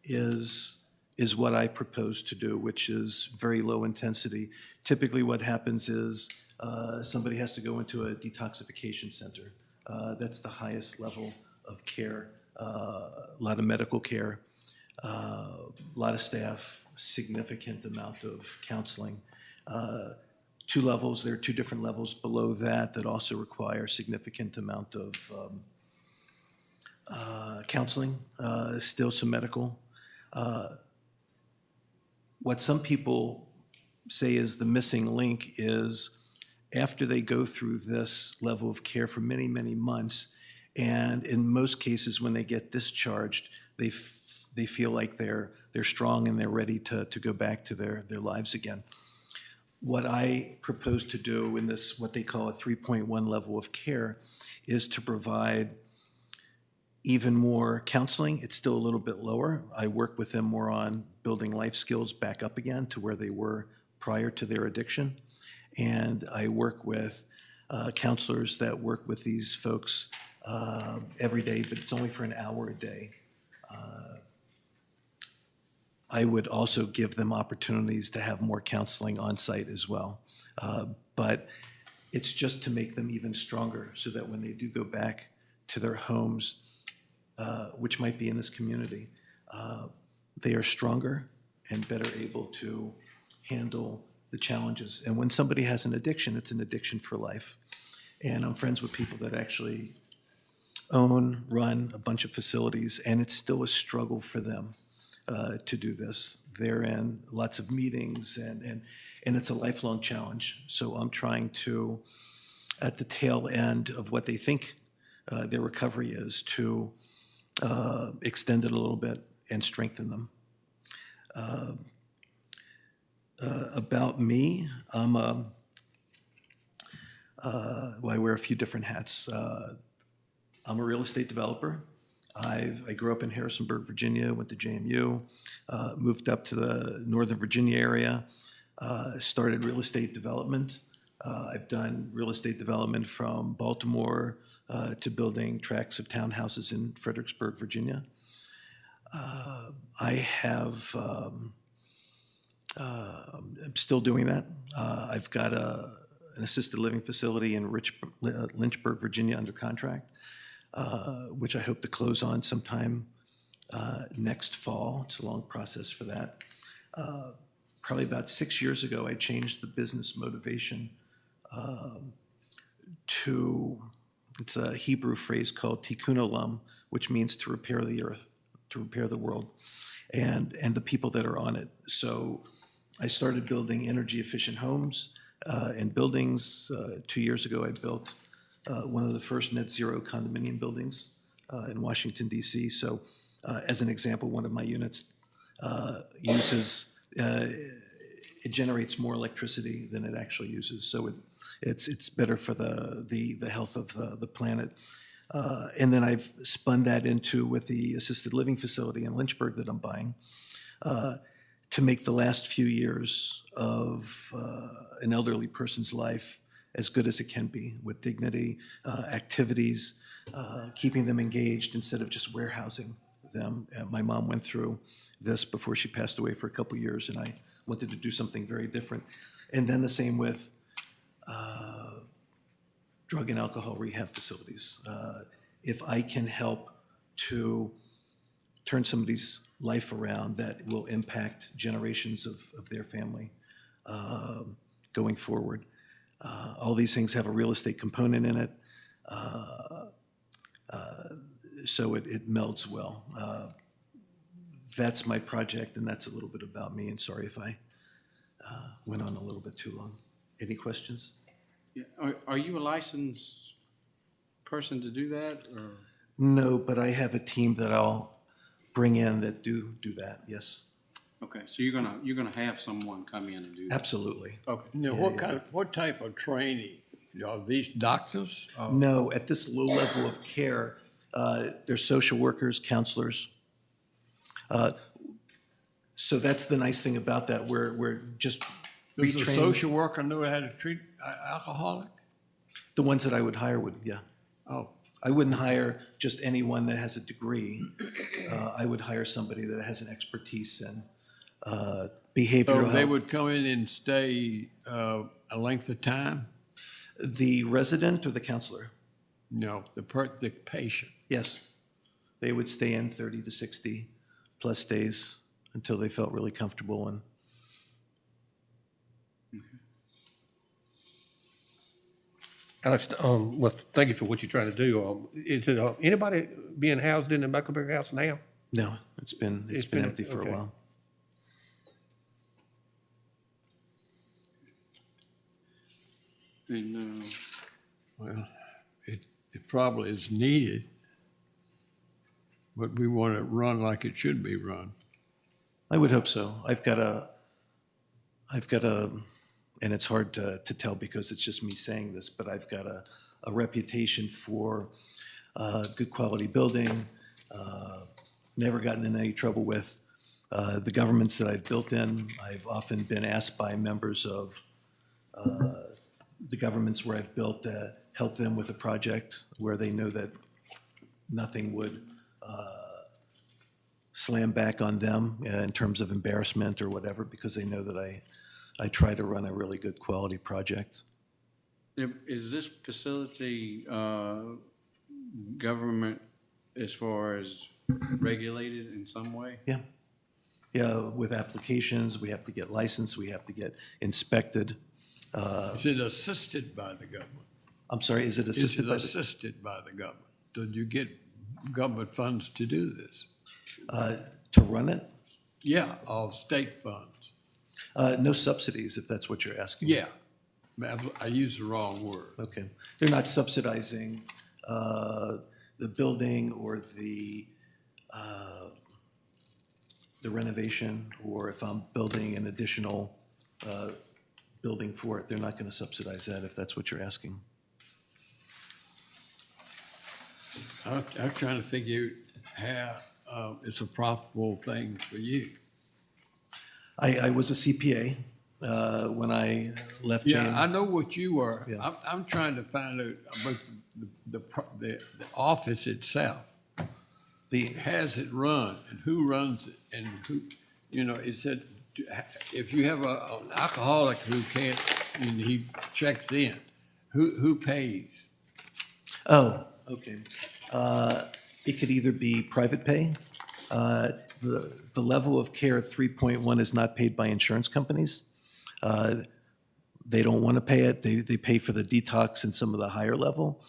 is what I propose to do, which is very low intensity. Typically what happens is somebody has to go into a detoxification center. That's the highest level of care, a lot of medical care, a lot of staff, significant amount of counseling. 2 levels, there are 2 different levels below that that also require significant amount of counseling, still some medical. what some people say is the missing link is after they go through this level of care for many, many months, and in most cases when they get discharged, they feel like they're strong and they're ready to go back to their lives again. What I propose to do in this, what they call a 3.1 level of care, is to provide even more counseling. It's still a little bit lower. I work with them more on building life skills back up again to where they were prior to their addiction. And I work with counselors that work with these folks every day, but it's only for an hour a day. I would also give them opportunities to have more counseling on site as well. But it's just to make them even stronger so that when they do go back to their homes, which might be in this community, they are stronger and better able to handle the challenges. And when somebody has an addiction, it's an addiction for life. And I'm friends with people that actually run a bunch of facilities, and it's still a struggle for them to do this. They're in lots of meetings, and it's a lifelong challenge. So I'm trying to, at the tail end of what they think their recovery is, to extend it a little bit and strengthen them. About me, I wear a few different hats. I'm a real estate developer. I grew up in Harrisonburg, Virginia, went to JMU, moved up to the Northern Virginia area, started real estate development. I've done real estate development from Baltimore to building tracts of townhouses in Fredericksburg, Virginia. I'm still doing that. I've got an assisted living facility in Lynchburg, Virginia under contract, which I hope to close on sometime next fall. It's a long process for that. Probably about 6 years ago, I changed the business motivation to, it's a Hebrew phrase called tikkun olam, which means to repair the earth, to repair the world, and the people that are on it. So I started building energy efficient homes and buildings. 2 years ago, I built one of the first net zero condominium buildings in Washington, D.C. So as an example, one of my units it generates more electricity than it actually uses. So it's better for the health of the planet. And then I've spun that into with the assisted living facility in Lynchburg that I'm buying to make the last few years of an elderly person's life as good as it can be, with dignity, activities, keeping them engaged instead of just warehousing them. My mom went through this before she passed away for a couple of years, and I wanted to do something very different. And then the same with drug and alcohol rehab facilities. If I can help to turn somebody's life around, that will impact generations of their family going forward. All these things have a real estate component in it, so it melds well. That's my project, and that's a little bit about me, and sorry if I went on a little bit too long. Any questions? Yeah. Are you a licensed person to do that, or? No, but I have a team that I'll bring in that do that, yes. Okay, so you're gonna have someone come in and do that? Absolutely. Okay. Now, what type of training? Are these doctors? No, at this low level of care, they're social workers, counselors. So that's the nice thing about that. We're just Does a retraining. social worker know how to treat alcoholic? The ones that I would hire would, yeah. Oh. I wouldn't hire just anyone that has a degree. I would hire somebody that has an expertise in behavioral So health. they would come in and stay a length of time? The resident or the counselor? No, the patient. Yes. They would stay in 30 to 60 plus days until they felt really comfortable. And Alex, well, thank you for what you're trying to do. Is it anybody being housed in the Mecklenburg House now? no, it's been empty for a okay. while. And, Well, it probably is needed, but we want it run like it should be run. I would hope so. I've got a, and it's hard to tell because it's just me saying this, but I've got a reputation for good quality building, never gotten in any trouble with the governments that I've built in. I've often been asked by members of the governments where I've built to help them with a project where they know that nothing would slam back on them in terms of embarrassment or whatever, because they know that I try to run a really good quality project. is this facility, government as far as regulated in some way? Yeah. Yeah, with applications, we have to get licensed, we have to get inspected. Is it assisted by the government? I'm sorry, is it assisted by the? Assisted by the government? Did you get government funds to do this? To run it? Yeah, all state funds. No subsidies, if that's what you're asking. Yeah, I used the wrong word. Okay. They're not subsidizing the building or the renovation, or if I'm building an additional building for it, they're not going to subsidize that, if that's what you're asking. I'm trying to figure how it's a profitable thing for you. I was a CPA when I left James. Yeah, I know what you were. Yeah. I'm trying to find out about the office itself. How's it run, and who runs it, and who, it said, if you have an alcoholic who can't, and he checks in, who pays? Oh, okay. It could either be private pay. The level of care at 3.1 is not paid by insurance companies. They don't want to pay it. They pay for the detox and some of the higher level.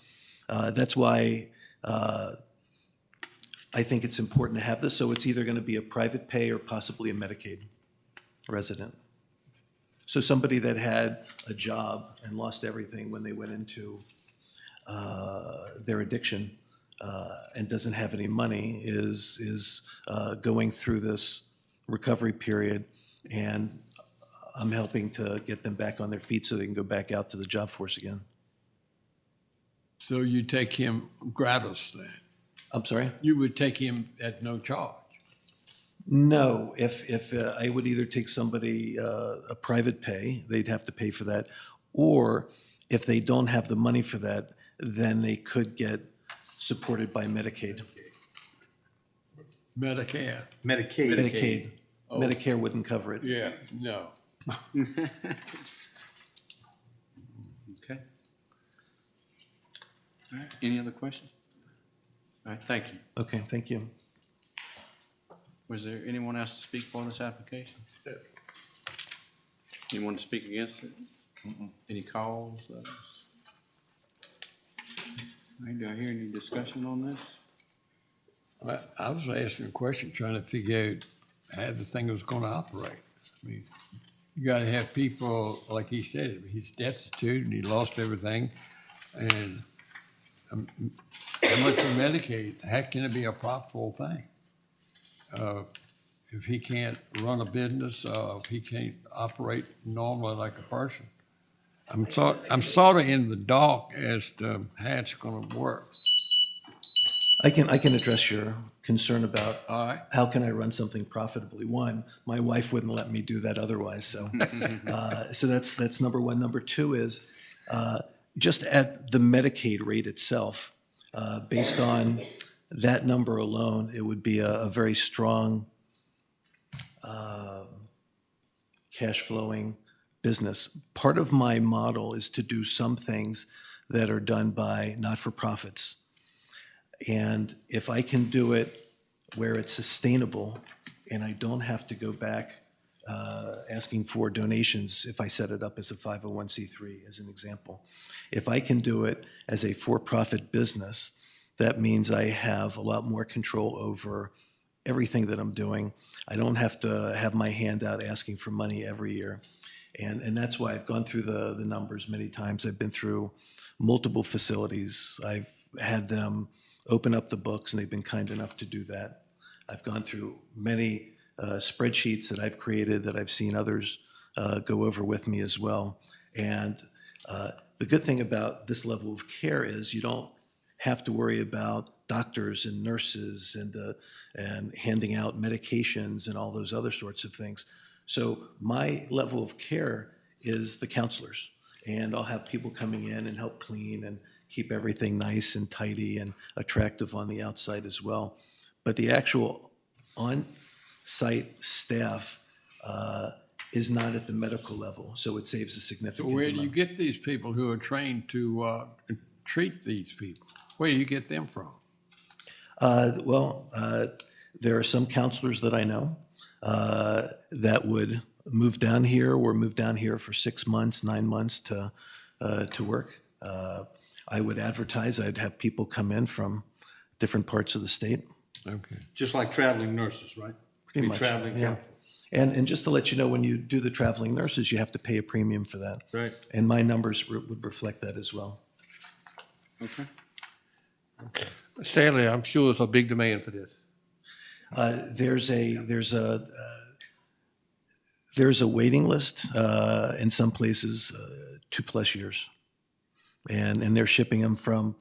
That's why I think it's important to have this. So it's either going to be a private pay or possibly a Medicaid resident. So somebody that had a job and lost everything when they went into their addiction and doesn't have any money is going through this recovery period, and I'm helping to get them back on their feet so they can go back out to the job force again. So you take him gratis then? I'm sorry? You would take him at no charge? No, if I would either take somebody a private pay, they'd have to pay for that, or if they don't have the money for that, then they could get supported by Medicaid. Medicare? Medicaid. Oh. Medicare wouldn't cover it. Yeah, no. Okay. All right, any other questions? All right, thank you. Okay, thank you. Was there anyone else to speak for this application? Anyone to speak against it? Any calls? All right, do I hear any discussion on this? I was asking a question, trying to figure out how the thing was going to operate. I mean, you got to have people, like he said, he's destitute and he lost everything. And how much for Medicaid? How can it be a profitable thing? If he can't run a business, if he can't operate normally like a person. I'm sort of in the dark as to how it's going to work. I can address your concern about All right. how can I run something profitably. One, my wife wouldn't let me do that otherwise. So, so that's number one. Number two is just at the Medicaid rate itself, based on that number alone, it would be a very strong cash flowing business. Part of my model is to do some things that are done by not-for-profits. And if I can do it where it's sustainable and I don't have to go back asking for donations if I set it up as a 501c3, as an example. If I can do it as a for-profit business, that means I have a lot more control over everything that I'm doing. I don't have to have my hand out asking for money every year. And that's why I've gone through the numbers many times. I've been through multiple facilities. I've had them open up the books, and they've been kind enough to do that. I've gone through many spreadsheets that I've created that I've seen others go over with me as well. And the good thing about this level of care is you don't have to worry about doctors and nurses and handing out medications and all those other sorts of things. So my level of care is the counselors, and I'll have people coming in and help clean and keep everything nice and tidy and attractive on the outside as well. But the actual on-site staff is not at the medical level, so it saves a So significant where amount. do you get these people who are trained to treat these people? Where do you get them from? There are some counselors that I know that would move down here or move down here for 6 months, 9 months to work. I would advertise, I'd have people come in from different parts of the state. Okay. Just like traveling nurses, right? Pretty Be much, traveling yeah. counselors. And just to let you know, when you do the traveling nurses, you have to pay a premium for that. Right. And my numbers would reflect that as well. Okay. Stanley, I'm sure there's a big demand for this. There's a waiting list in some places, 2+ years. And they're shipping them from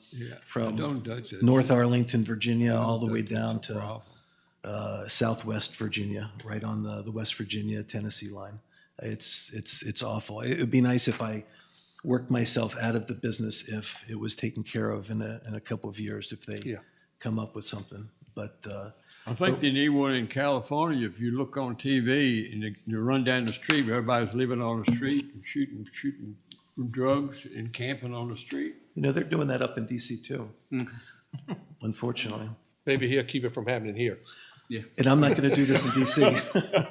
North Arlington, Virginia, all the way down to Southwest Virginia, right on the West Virginia-Tennessee line. It's awful. It would be nice if I worked myself out of the business if it was taken care of in a couple of years, if they come up with something. But I think they need one in California. If you look on TV and you run down the street, everybody's living on the street and shooting drugs and camping on the street. you know, they're doing that up in DC too, unfortunately. Maybe he'll keep it from happening here. Yeah. And I'm not going to do this in DC.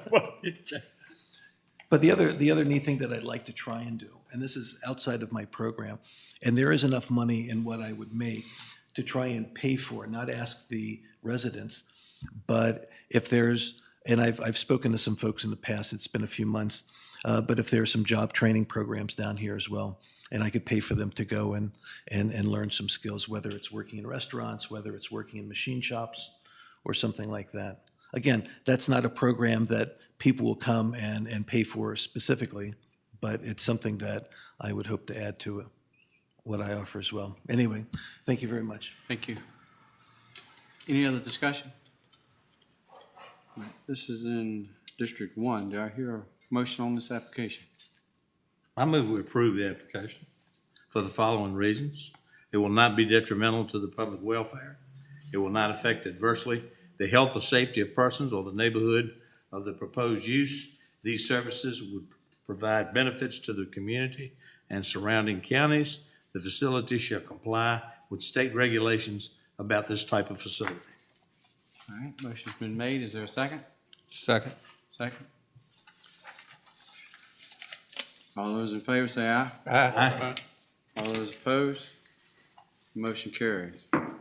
But the other neat thing that I'd like to try and do, and this is outside of my program, and there is enough money in what I would make to try and pay for, not ask the residents, but if there's, and I've spoken to some folks in the past, it's been a few months, but if there's some job training programs down here as well, and I could pay for them to go and learn some skills, whether it's working in restaurants, whether it's working in machine shops, or something like that. Again, that's not a program that people will come and pay for specifically, but it's something that I would hope to add to what I offer as well. Anyway, thank you very much. Thank you. Any other discussion? This is in District 1. Do I hear a motion on this application? I move we approve the application for the following reasons. It will not be detrimental to the public welfare. It will not affect adversely the health or safety of persons or the neighborhood of the proposed use. These services would provide benefits to the community and surrounding counties. The facility shall comply with state regulations about this type of facility. All right, motion's been made. Is there a second? Second. Second. All those in favor say aye. Aye. All those opposed? Motion carries. Can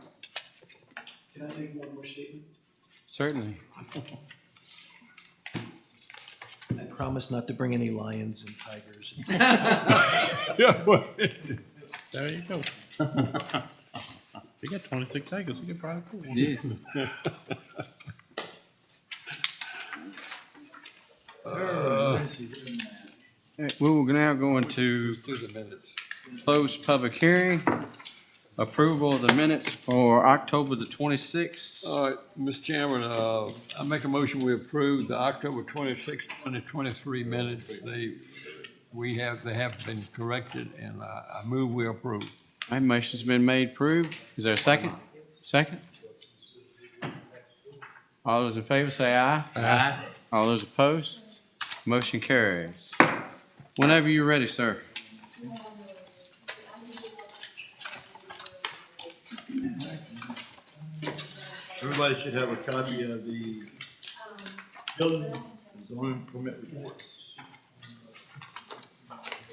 I make one more statement? Certainly. I promise not to bring any lions and tigers. There you go. You got 26 acres, you could probably put one. Yeah. All right, we will now go into closed public hearing. Approval of the minutes for October the 26th. All right, Mr. Chairman, I make a motion we approve the October 26, 2023 minutes. They have been corrected, and I move we approve. All right, motion's been made, approved. Is there a second? Second? All those in favor say aye. Aye. All those opposed? Motion carries. Whenever you're ready, sir. Everybody should have a copy of the building and zoning permit reports.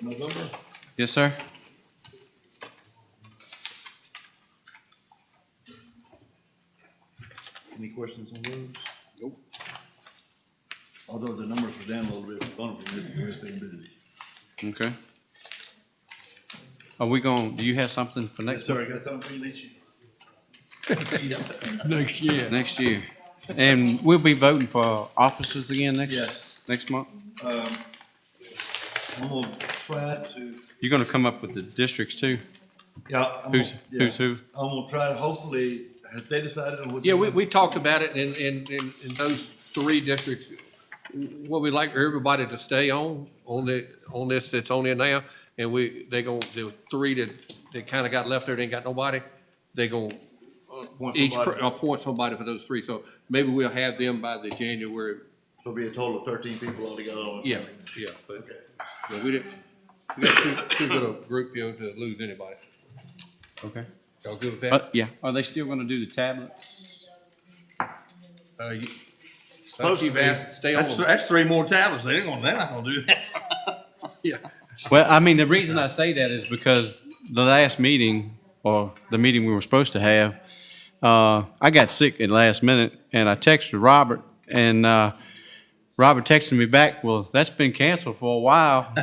November? Yes, sir. Any questions on those? Nope. Although the numbers were down a little bit, we're staying busy. Okay. Are we going, do you have something for next? Sorry, got something for you next year? Next year. Next year. And we'll be voting for officers again Yes. next month? I'm gonna try to, You're gonna come up with the districts too? yeah. I'm Who's gonna- who? I'm gonna try to, hopefully, have they decided on what? Yeah, they we, want? we talked about it in those three districts. What we'd like for everybody to stay on this that's on there now. And the three that kind of got left there, they ain't got nobody, they gonna Want each somebody- appoint somebody for those three. So maybe we'll have them by the January. There'll be a total of 13 people altogether on. Yeah, but we didn't, we got too good a group here to lose anybody. Okay. Y'all good with that? Yeah. Are they still gonna do the tablets? Supposed to be. Stay on. That's three more tablets. They're not gonna do that. Yeah. Well, I mean, the reason I say that is because the last meeting, or the meeting we were supposed to have, I got sick at last minute, and I texted Robert, and Robert texted me back, well, that's been canceled for a while.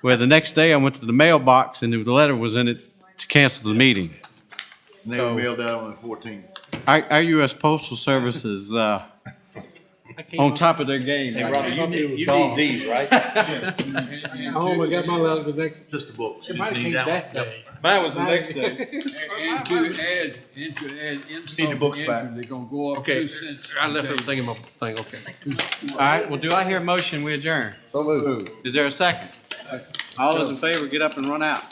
Well, the next day I went to the mailbox, and the letter was in it to cancel the meeting. And they were mailed out on the 14th. Our U.S. Postal Service is on top of their game. Hey, Robert, you need these, right? Oh, I got my letter the next. Just the books. You just need that one. Mine was the next day. And to add Need the books back. they're gonna go up Okay, 2 cents. I left everything in my thing, okay. All right, well, do I hear a motion, we adjourn? So moved. Is there a second? All those in favor, get up and run out.